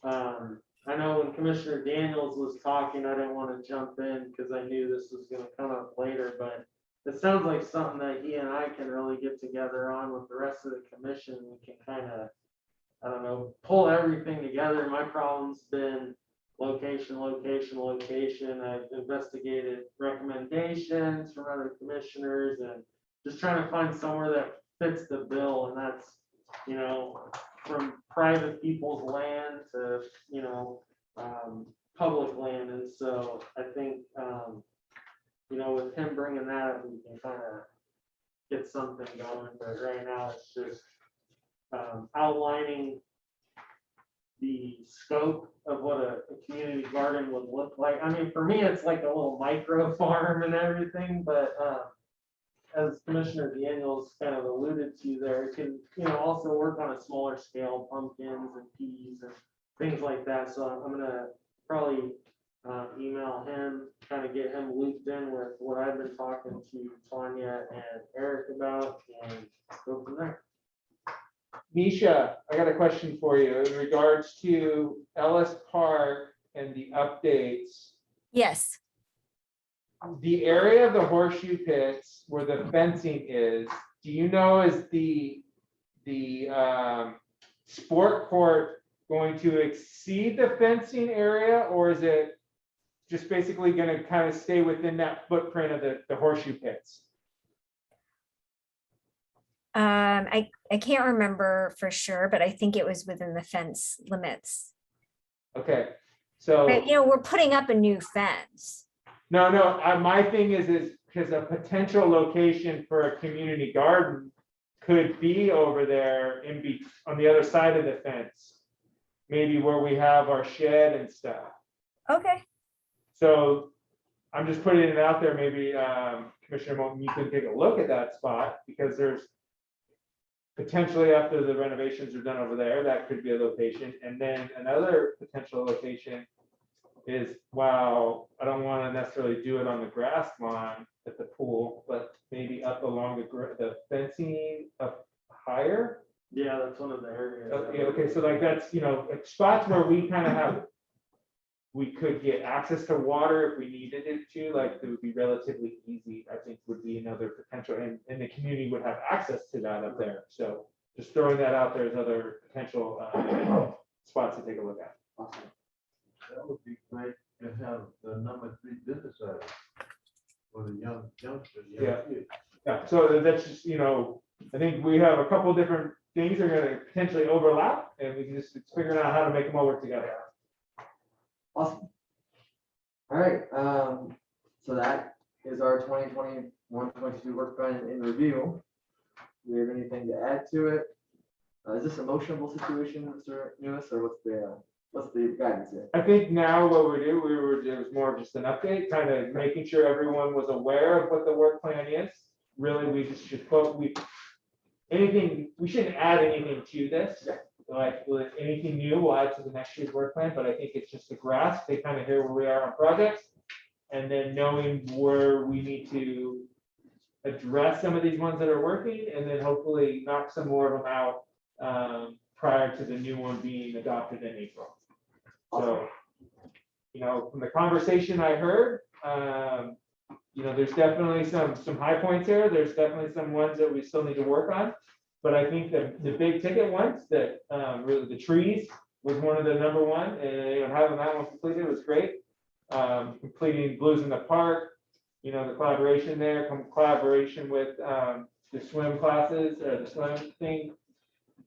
I know when Commissioner Daniels was talking, I didn't want to jump in because I knew this was going to come up later, but it sounds like something that he and I can really get together on with the rest of the commission. We can kind of, I don't know, pull everything together. My problem's been location. I've investigated recommendations from other commissioners and just trying to find somewhere that fits the bill. And that's, from private people's land to, public land. And so I think, with him bringing that up, we can kind of get something going. But right now it's just outlining the scope of what a community garden would look like. I mean, for me, it's like a little micro farm and everything, but as Commissioner Daniels kind of alluded to there, it can, also work on a smaller scale, pumpkins and peas and things like that. So I'm gonna probably email him, kind of get him looped in with what I've been talking to Tanya and Eric about, and go from there. Nisha, I got a question for you in regards to Ellis Park and the updates. Yes. The area of the horseshoe pits where the fencing is, do you know, is the sport court going to exceed the fencing area, or is it just basically going to kind of stay within that footprint of the horseshoe pits? I can't remember for sure, but I think it was within the fence limits. Okay, so. But, we're putting up a new fence. No, my thing is because a potential location for a community garden could be over there on the other side of the fence, maybe where we have our shed and stuff. Okay. So I'm just putting it out there, maybe, Commissioner Moulton, you can take a look at that spot, because there's potentially after the renovations are done over there, that could be a location. And then another potential location is, wow, I don't want to necessarily do it on the grass lawn at the pool, but maybe up along the fencing up higher. Yeah, that's one of the areas. Okay, so like that's, like spots where we kind of have, we could get access to water if we needed it to, like it would be relatively easy, I think would be another potential, and the community would have access to that up there. So just throwing that out there as other potential spots to take a look at. Awesome. That would be great to have the number 3 business area for the youngsters. Yeah. Yeah, so that's just, I think we have a couple different things that are gonna potentially overlap, and we can just figure out how to make them all work together. Awesome. All right, so that is our 2021-22 work plan in review. Do we have anything to add to it? Is this a motionable situation, Mr. Lewis, or what's the guidance here? I think now what it was more of just an update, kind of making sure everyone was aware of what the work plan is. Really, we just should we shouldn't add anything to this. Yeah. Like anything new, we'll add to the next year's work plan, but I think it's just a grasp. They kind of hear where we are on projects, and then knowing where we need to address some of these ones that are working, and then hopefully knock some more of them out prior to the new one being adopted in April. So, from the conversation I heard, there's definitely some high points here. There's definitely some ones that we still need to work on. But I think the big ticket ones that really the trees was one of the number one, and having that one completed was great. Completing Blues in the Park, the collaboration there, collaboration with the swim classes or the swim thing.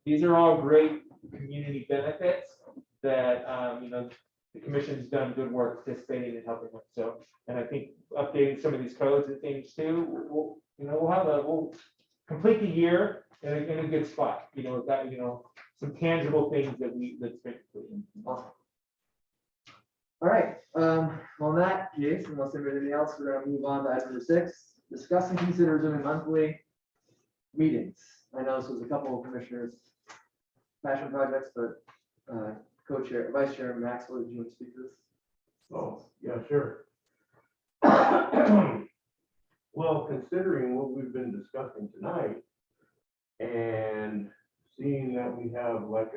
These are all great community benefits that the commission's done good work participating and helping with. So, and I think updating some of these codes and things too, we'll complete the year in a good spot, with that, some tangible things that's been completed. Awesome. All right, well, in that case, unless there's anything else, we're gonna move on to item number 6, discuss and consider doing monthly meetings. I know this was a couple of commissioners' passion projects, but co-chair, vice chair Maxwell, did you want to speak to this? Oh, yeah, sure. Well, considering what we've been discussing tonight and seeing that we have like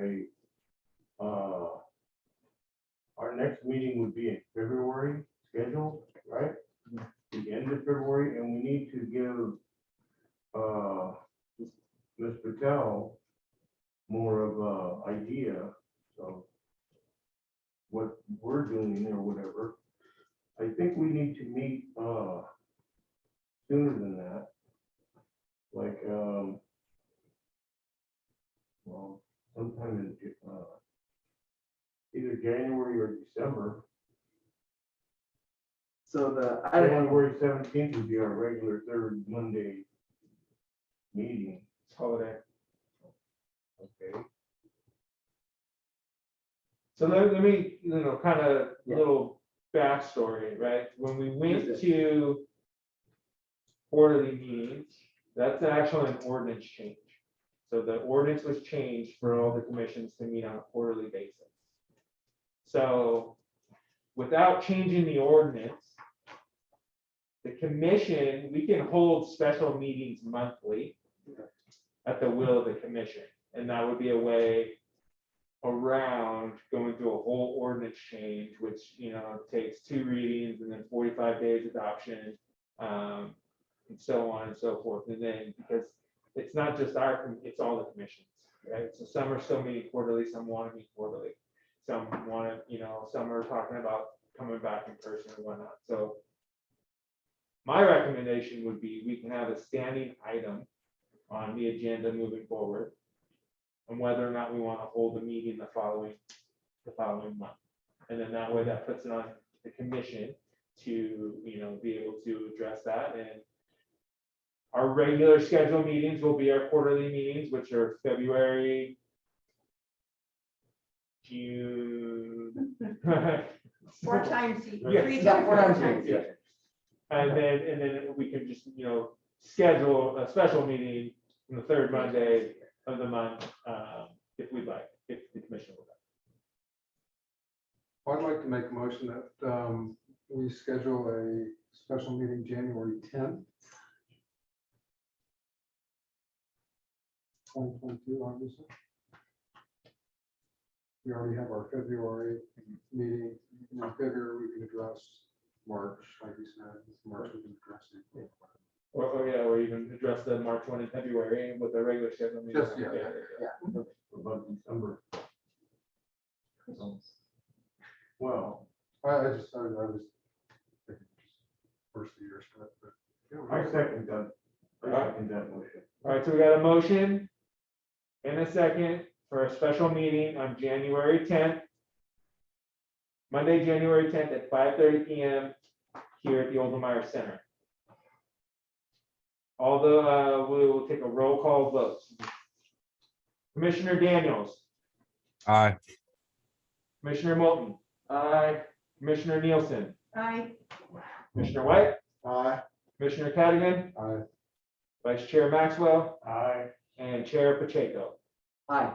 our next meeting would be in February scheduled, right? The end of February, and we need to give Ms. Patel more of a idea of what we're doing or whatever. I think we need to meet sooner than that. Like well, sometime in either January or December. So January 17th would be our regular third Monday meeting. Holiday. Okay. So let me, kind of Yeah. little backstory, right? When we went to quarterly meetings, that's actually an ordinance change. So the ordinance was changed for all the commissions to meet on a quarterly basis. So without changing the ordinance, the commission, we can hold special meetings monthly at the will of the commission. And that would be a way around going through a whole ordinance change, which, takes 2 readings and then 45 days adoption, and so on and so forth. And then, because it's not just it's all the commissions, right? So some are still meeting quarterly, some want to meet quarterly. Some want to, some are talking about coming back in person and whatnot. So my recommendation would be we can have a standing item on the agenda moving forward, and whether or not we want to hold a meeting the following month. And then that way that puts it on the commission to, be able to address that. And our regular scheduled meetings will be our quarterly meetings, which are February, June. 4 times, Yeah, 3 yeah, times. 4 times, times. yeah. And then we can just, schedule a special meeting on the third Monday of the month, if we'd like, if the commission would like. I'd like to make a motion that we schedule a special meeting January 10th. 2022, obviously. We already have our February meeting. In February, we can address March, like you said, March we can address it. Or even address the March 1 in February with the regular schedule meeting. Just, yeah. About December. Well, I was thinking first of the year stuff, but. I second that. I second that motion. All right, so we got a motion and a second for a special meeting on January 10th. Monday, January 10th at 5:30 PM here at the Oldenmeyer Center. Although we will take a roll call vote. Commissioner Daniels, Aye. Commissioner Moulton, Aye. Commissioner Nielsen, I, Commissioner White, Aye. Commissioner Cadigan, Aye. Vice Chair Maxwell, Aye. and Chair Pacheco. Aye,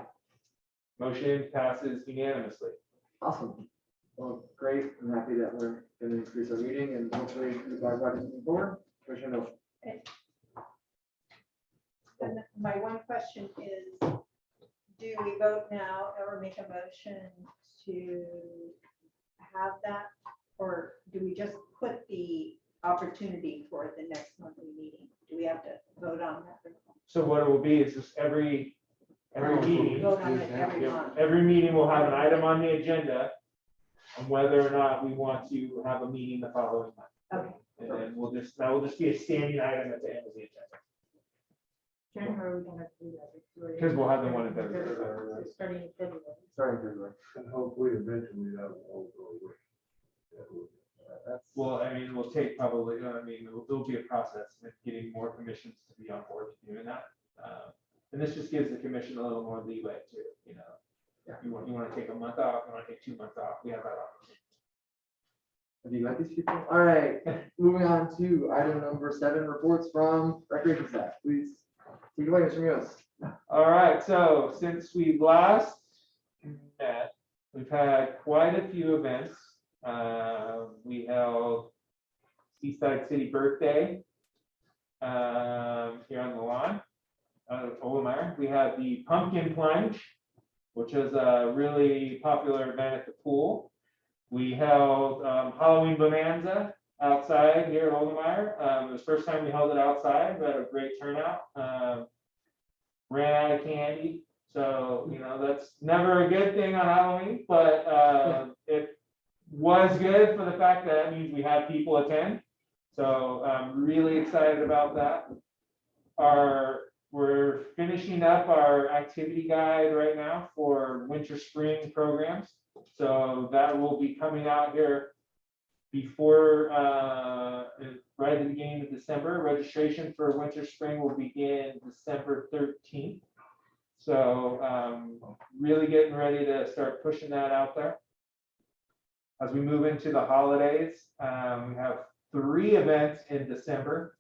Motion passes unanimously. awesome. Well, great. I'm happy that we're gonna increase our meeting and hopefully the bar project moving forward. Commissioner Mill. and my one question is, do we vote now or make a motion to have that? Or do we just put the opportunity for the next monthly meeting? Do we have to vote on that? So what it will be is just every meeting, Vote on it every month. every meeting will have an item on the agenda on whether or not we want to have a meeting the following month. Okay. And then that will just be a standing item at the end of the agenda. January, we're gonna do that. Because we'll have the one in February. Starting in February. Starting February. And hopefully eventually that will all go away. That's, Well, I mean, we'll take probably, there'll be a process of getting more commissions to be on board to doing that. And this just gives the commission a little more leeway too, Yeah. You want to take a month off, you want to take 2 months off, we have that opportunity. have you got these people? All right, moving on to item number 7, reports from recreation staff. Please take it away, Mr. Munoz. All right, so since we last met, we've had quite a few events. We held Seaside City Birthday here on the lawn of Oldenmeyer. We had the Pumpkin Plunge, which is a really popular event at the pool. We held Halloween Bonanza outside here at Oldenmeyer. It was the first time we held it outside. We had a great turnout. Ran out of candy, so that's never a good thing on Halloween, but it was good for the fact that it means we had people attend. So I'm really excited about that. We're finishing up our activity guide right now for winter spring programs. So that will be coming out here before right at the beginning of December. Registration for winter spring will begin December 13th. So really getting ready to start pushing that out there. As we move into the holidays, we have 3 events in December.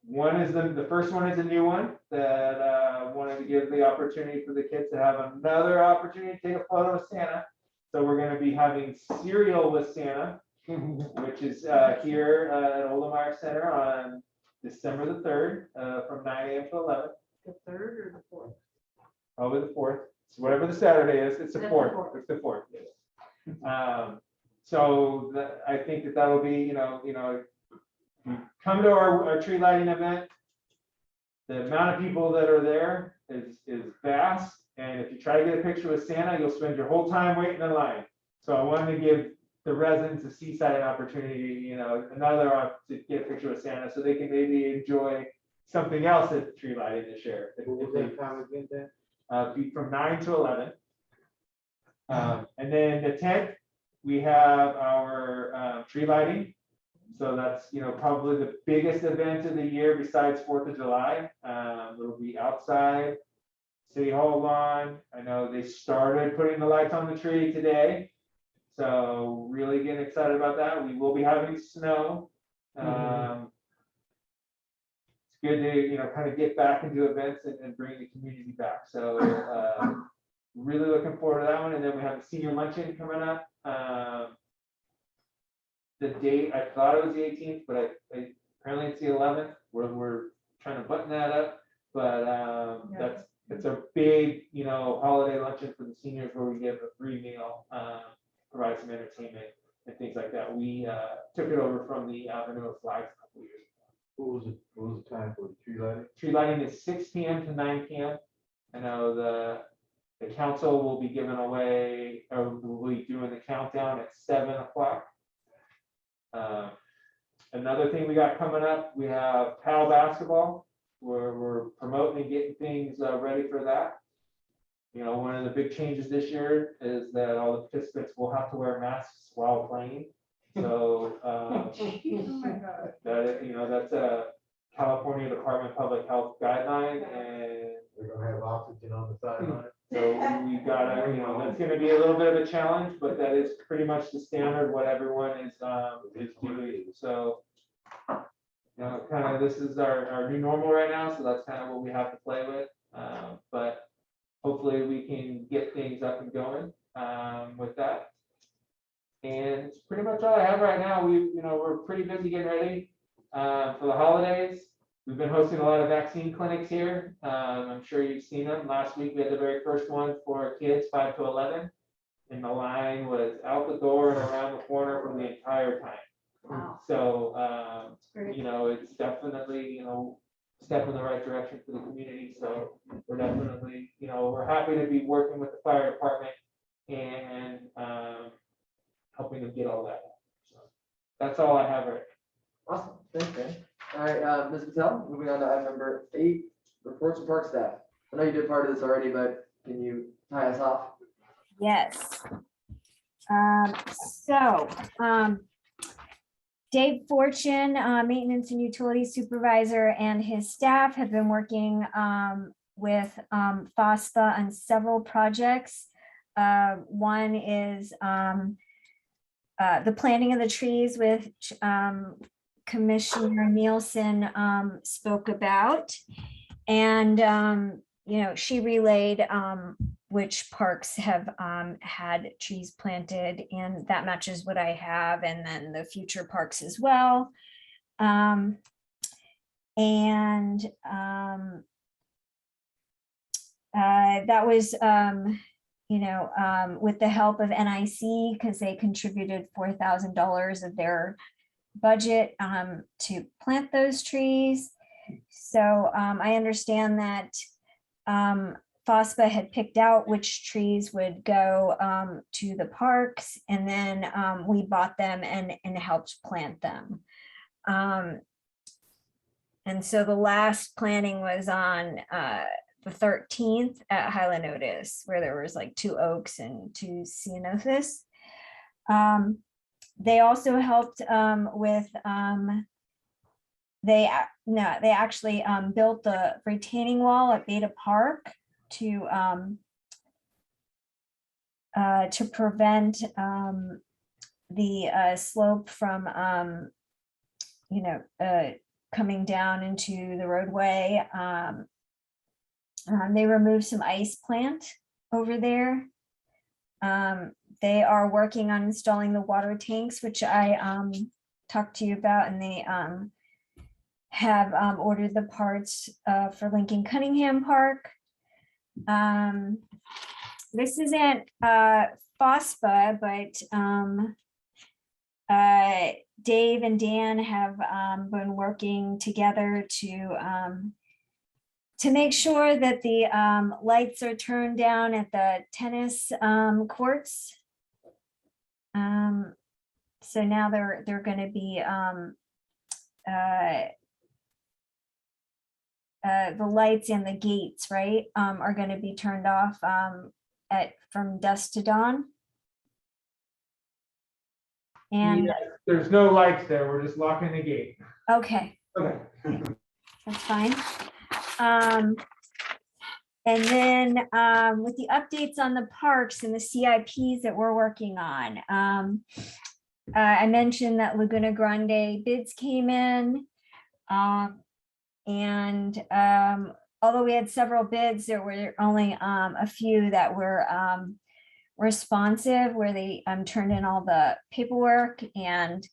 One is the first one is a new one that wanted to give the opportunity for the kids to have another opportunity to take a photo with Santa. So we're going to be having Cereal with Santa, which is here at Oldenmeyer Center on December the 3rd from 9 a.m. to 11. The 3rd or the 4th? Probably the 4th. So whatever the Saturday is, it's the That's the 4th. 4th. It's the 4th. So I think that'll be, come to our tree lighting event. The amount of people that are there is vast. And if you try to get a picture with Santa, you'll spend your whole time waiting in line. So I wanted to give the residents of Seaside an opportunity, to get a picture with Santa so they can maybe enjoy something else at the tree lighting this year. What was that time again, Dan? Be from 9 to 11. And then the 10th, we have our tree lighting. So that's, probably the biggest event of the year besides 4th of July. It'll be outside City Hall lawn. I know they started putting the lights on the tree today. So really getting excited about that. We will be having snow. It's good to, kind of get back into events and bring the community back. So really looking forward to that one. And then we have the senior luncheon coming up. The date, I thought it was the 18th, but apparently it's the 11th. We're trying to button that up. But it's a big, holiday luncheon for the seniors where we give a free meal, provide some entertainment and things like that. We took it over from the Avenue of Flags a couple years ago. What was the time for the tree lighting? Tree lighting is 6 p.m. to 9 p.m. I know the council will be giving away, or will be doing the countdown at 7 o'clock. Another thing we got coming up, we have paddle basketball, where we're promoting and getting things ready for that. One of the big changes this year is that all the participants will have to wear masks while playing. So Oh my God. that's a California Department of Public Health guideline, and They're gonna have oxygen on the sideline. so we gotta, that's gonna be a little bit of a challenge, but that is pretty much the standard what everyone is doing. So kind of this is our new normal right now, so that's kind of what we have to play with. But hopefully we can get things up and going with that. And it's pretty much all I have right now. We're pretty busy getting ready for the holidays. We've been hosting a lot of vaccine clinics here. I'm sure you've seen them. Last week we had the very first one for kids 5 to 11, and the line was out the door and around the corner for the entire time. Wow. So Great. it's definitely step in the right direction for the community. So we're definitely we're happy to be working with the fire department and helping them get all that. So that's all I have right now. Awesome, thanks, man. All right, Ms. Patel, moving on to item number 8, reports from park staff. I know you did part of this already, but can you tie us off? Yes. Dave Fortune, Maintenance and Utility Supervisor, and his staff have been working with FOSTA on several projects. One is the planting of the trees, which Commissioner Nielsen spoke about. And, she relayed which parks have had trees planted, and that matches what I have, and then the future parks as well. That was, with the help of NIC, because they contributed $4,000 of their budget to plant those trees. So I understand that FOSPA had picked out which trees would go to the parks, and then we bought them and helped plant them. And so the last planting was on the 13th at Highland Otis, where there was like 2 oaks and 2 ceanothus. They also helped with they actually built the retaining wall at Beta Park to prevent the slope from coming down into the roadway. They removed some ice plant over there. They are working on installing the water tanks, which I talked to you about, and they have ordered the parts for Lincoln Cunningham Park. This isn't FOSPA, but Dave and Dan have been working together to make sure that the lights are turned down at the tennis courts. So now they're going to be the lights and the gates, right, are going to be turned off from dusk to dawn. And Yeah, there's no lights there. We're just locking the gate. okay, Okay. that's fine. And then with the updates on the parks and the CIPs that we're working on. I mentioned that Laguna Grande bids came in. And although we had several bids, there were only a few that were responsive, where they turned in all the paperwork. And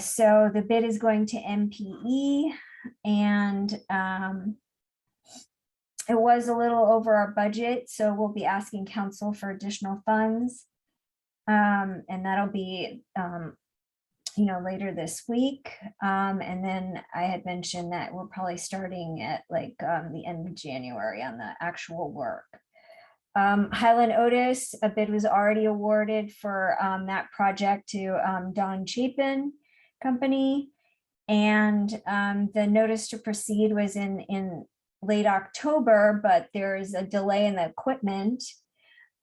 so the bid is going to MPE, and it was a little over our budget, so we'll be asking council for additional funds. And that'll be later this week. And then I had mentioned that we're probably starting at like the end of January on the actual work. Highland Otis, a bid was already awarded for that project to Don Chapin Company. And the notice to proceed was in late October, but there's a delay in the equipment.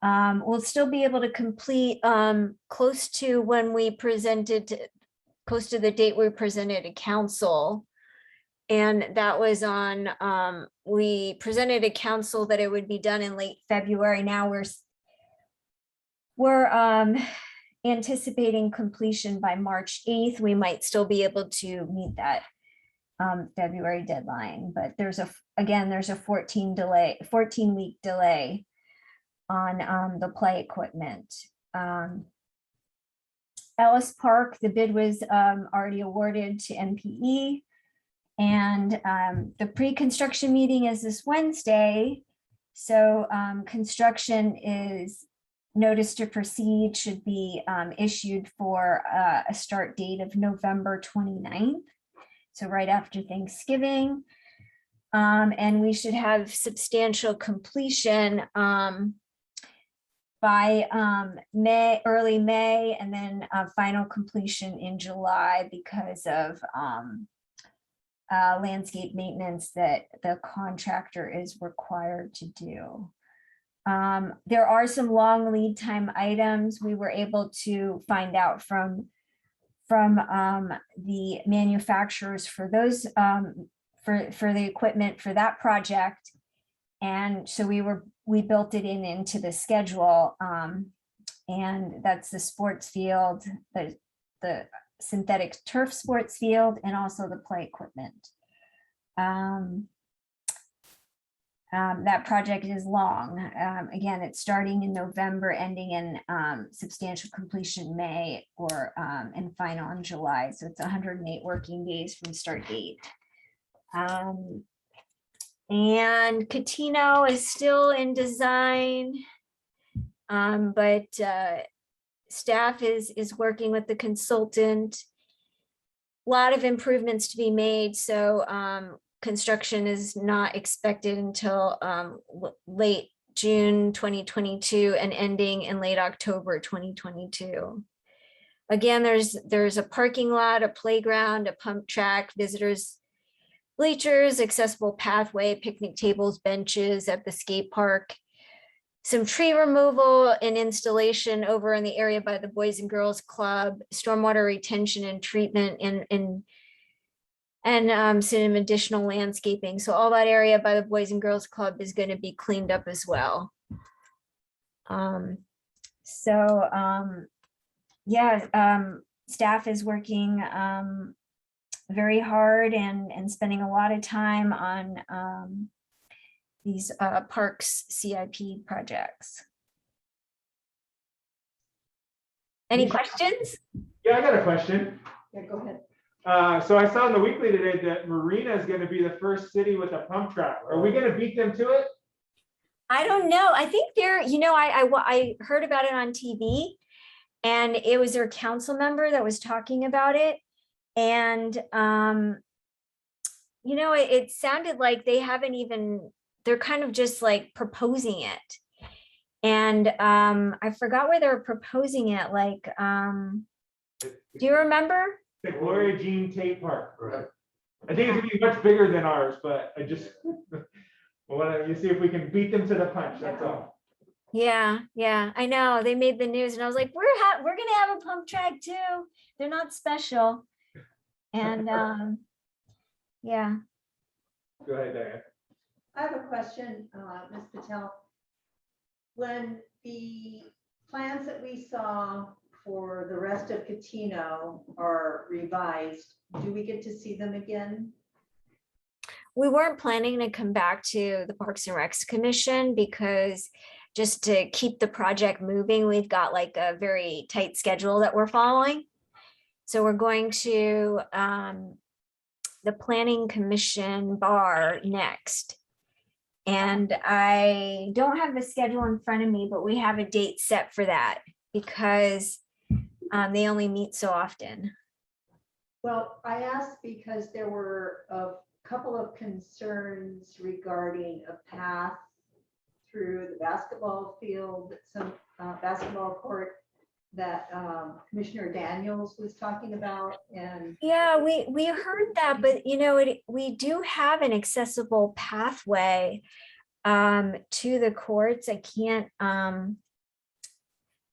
We'll still be able to complete close to when we presented, close to the date we presented to council. And that was on, we presented to council that it would be done in late February. Now we're anticipating completion by March 8th. We might still be able to meet that February deadline, but there's a 14-week delay on the play equipment. Ellis Park, the bid was already awarded to MPE, and the pre-construction meeting is this Wednesday. So construction is notice to proceed should be issued for a start date of November 29th. So right after Thanksgiving. And we should have substantial completion by early May, and then final completion in July because of landscape maintenance that the contractor is required to do. There are some long lead time items we were able to find out from the manufacturers for those for the equipment for that project. And so we built it into the schedule, and that's the sports field, the synthetic turf sports field, and also the play equipment. That project is long. Again, it's starting in November, ending in substantial completion May, or and final in July. So it's 108 working days from start date. And Catino is still in design, but staff is working with the consultant. A lot of improvements to be made, so construction is not expected until late June 2022 and ending in late October 2022. Again, there's a parking lot, a playground, a pump track, visitors bleachers, accessible pathway, picnic tables, benches at the skate park, some tree removal and installation over in the area by the Boys and Girls Club, stormwater retention and treatment, and some additional landscaping. So all that area by the Boys and Girls Club is going to be cleaned up as well. Staff is working very hard and spending a lot of time on these parks CIP projects. Any questions? Yeah, I got a question. Yeah, go ahead. So I saw in the weekly today that Marina is going to be the first city with a pump track. Are we going to beat them to it? I don't know. I think they're, I heard about it on TV, and it was their council member that was talking about it. And, it sounded like they haven't even, they're kind of just like proposing it. And I forgot where they were proposing it. Like, do you remember? The Gloria Jean Tate Park. Right. I think it's gonna be much bigger than ours, but I just want to see if we can beat them to the punch. That's all. Yeah, I know. They made the news, and I was like, we're gonna have a pump track too. They're not special. And yeah. Go ahead, Diane. I have a question, Ms. Patel. When the plans that we saw for the rest of Catino are revised, do we get to see them again? We weren't planning to come back to the Parks and Recs Commission because just to keep the project moving, we've got like a very tight schedule that we're following. So we're going to the Planning Commission bar next. And I don't have the schedule in front of me, but we have a date set for that because they only meet so often. Well, I asked because there were a couple of concerns regarding a path through the basketball field, some basketball court that Commissioner Daniels was talking about, and Yeah, we heard that, but you know, we do have an accessible pathway to the courts. I can't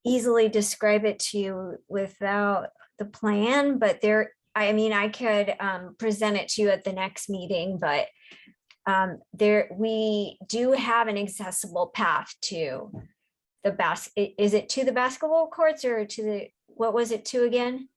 easily describe it to you without the plan, but there, I mean, I could present it to you at the next meeting, but we do have an accessible path to the is it to the basketball courts or to the, what was it to again?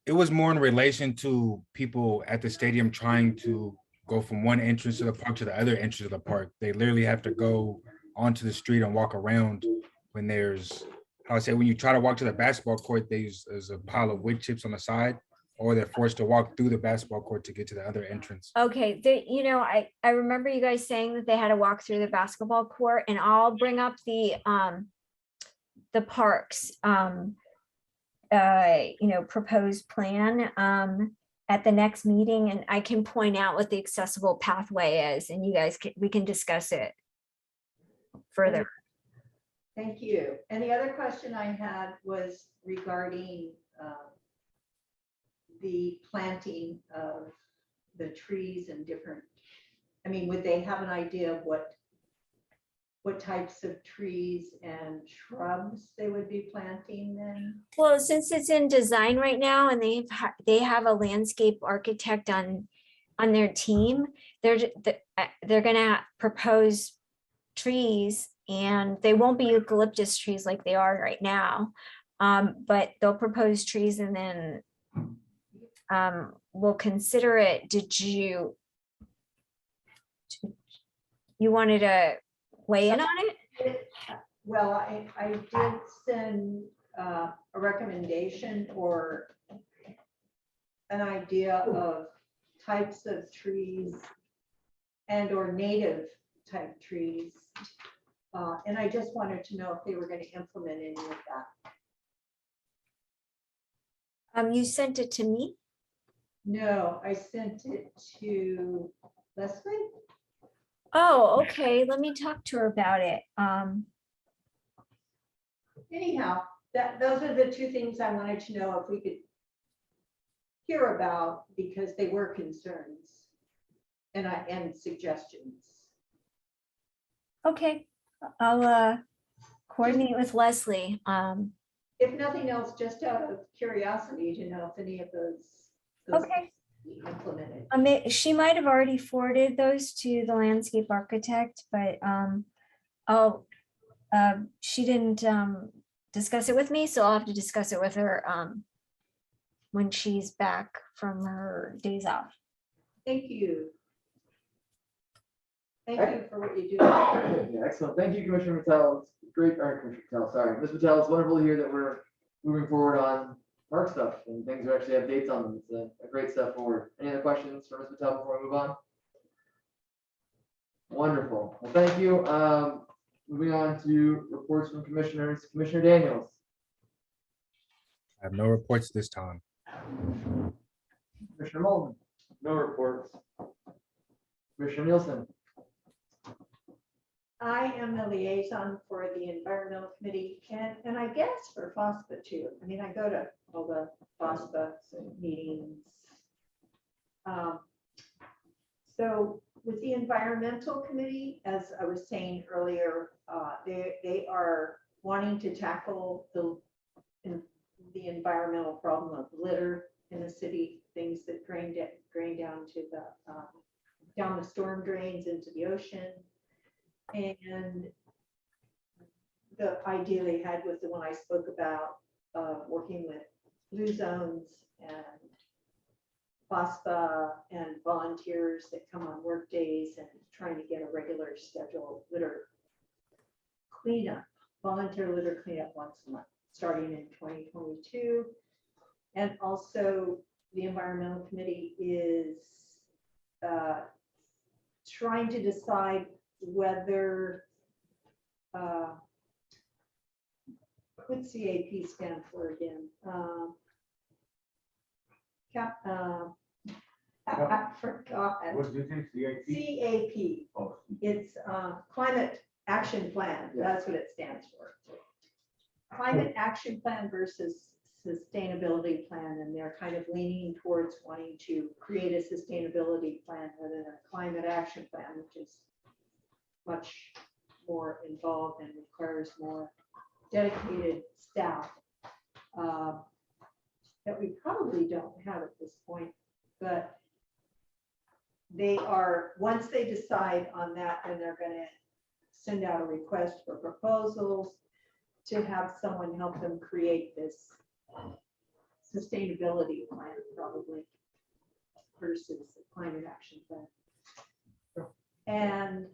It was more in relation to people at the stadium trying to go from one entrance to the park to the other entrance of the park. They literally have to go onto the street and walk around when there's, how I say, when you try to walk to the basketball court, there's a pile of wood chips on the side, or they're forced to walk through the basketball court to get to the other entrance. Okay, you know, I remember you guys saying that they had to walk through the basketball court, and I'll bring up the parks, you know, proposed plan at the next meeting, and I can point out what the accessible pathway is, and you guys we can discuss it further. thank you. And the other question I had was regarding the planting of the trees and different, I mean, would they have an idea of what types of trees and shrubs they would be planting then? Well, since it's in design right now, and they have a landscape architect on their team, they're gonna propose trees, and they won't be eucalyptus trees like they are right now, but they'll propose trees, and then we'll consider it. Did you wanted to weigh in on it? Well, I did send a recommendation or an idea of types of trees and or native type trees. And I just wanted to know if they were going to implement any of that. You sent it to me? No, I sent it to Leslie. Oh, okay, let me talk to her about it. Anyhow, those are the two things I wanted to know if we could hear about, because they were concerns and suggestions. Okay, I'll coordinate with Leslie. If nothing else, just out of curiosity to know if any of those Okay. be implemented. She might have already forwarded those to the landscape architect, but she didn't discuss it with me, so I'll have to discuss it with her when she's back from her days off. Thank you. Thank you for what you do. Yeah, excellent. Thank you, Commissioner Patel. It's great, or Commissioner Patel, sorry. Ms. Patel, it's wonderful to hear that we're moving forward on park stuff and things that actually have dates on them. It's a great step forward. Any other questions for Ms. Patel before we move on? Wonderful. Well, thank you. Moving on to reports from commissioners. Commissioner Daniels. I have no reports this time. Commissioner Molden. No reports. Commissioner Nielsen. I am the liaison for the environmental committee and I guess for FOSPA too. I mean, I go to all the FOSPA meetings. So with the environmental committee, as I was saying earlier, they are wanting to tackle the environmental problem of litter in the city, things that drain down to the down the storm drains into the ocean. And the idea they had was the one I spoke about, working with blue zones and FOSPA and volunteers that come on work days and trying to get a regular scheduled litter cleanup, volunteer litter cleanup once a month, starting in 2022. And also the environmental committee is trying to decide whether, what's CAP stand for again? I forgot. What did you say, CIP? CAP. Oh, It's Climate Action Plan. Yeah. That's what it stands for. Climate Action Plan versus Sustainability Plan, and they're kind of leaning towards wanting to create a sustainability plan rather than a climate action plan, which is much more involved and requires more dedicated staff that we probably don't have at this point. But they are, once they decide on that, then they're going to send out a request for proposals to have someone help them create this sustainability plan, probably, versus the climate action plan. And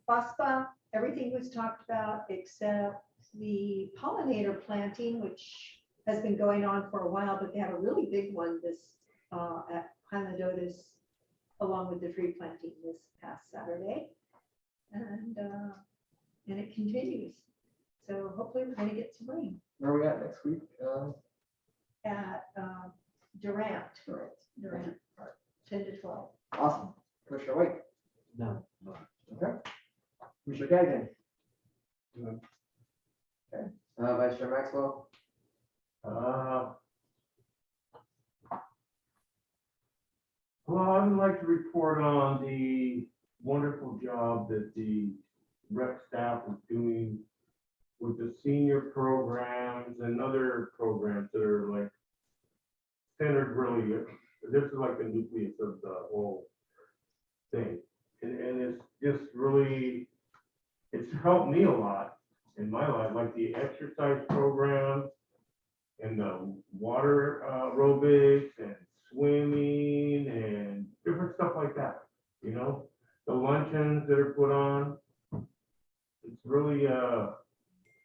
FOSPA, everything was talked about except the pollinator planting, which has been going on for a while, but they had a really big one this at Hylandotis, along with the tree planting this past Saturday. And it continues. So hopefully we're gonna get some rain Where are we at next week? at Durant, 10 to 12. Awesome. Commissioner White. No. Okay. Commissioner Cadigan. None. Okay. Vice Chair Maxwell. Well, I'd like to report on the wonderful job that the rec staff is doing with the senior programs and other programs that are like centered really, this is like the nucleus of the whole thing. And it's just really, it's helped me a lot in my life, like the exercise program and the water aerobics and swimming and different stuff like that, you know? The luncheons that are put on, it's really,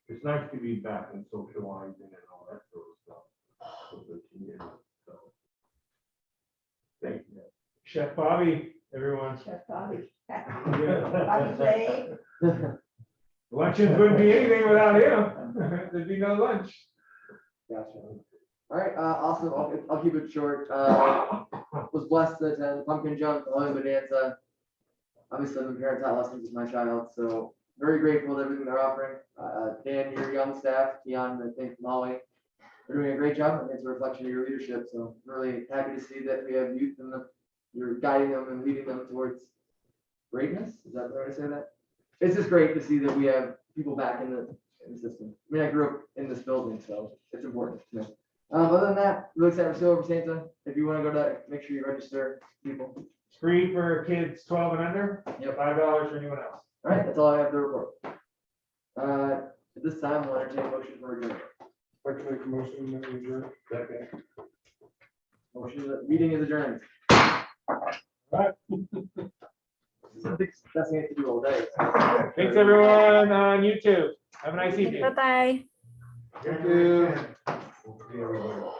it's nice to be back and socializing and all that sort of stuff with the community, so. Thank you. Chef Bobby, everyone. Chef Bobby. Yeah. Bobby J. Luncheons wouldn't be anything without him. There'd be no lunch. Gotcha. All right, awesome. I'll keep it short. Was blessed to attend Pumpkin Jump, the Halloween Bonanza. Obviously, I'm a parent taught lessons with my child, so very grateful to everything they're offering. Dan, your young staff, Keon, I think Molly, they're doing a great job. I think it's a reflection of your leadership. So really happy to see that we have youth and you're guiding them and leading them towards greatness. Is that the right way to say that? It's just great to see that we have people back in the system. I mean, I grew up in this building, so it's important to me. Other than that, really excited for Silver Santa. If you want to go to, make sure you register people. Free for kids 12 and under. Yep. $5 for anyone else. All right, that's all I have to report. At this time, we'll entertain a motion for adjournment. I'd like to make a motion that we adjourn. Second. Motion, the meeting is adjourned. Right. This is the best thing I have to do all day. Thanks, everyone on YouTube. Have a nice evening. Bye-bye. Thank you. We'll see everybody.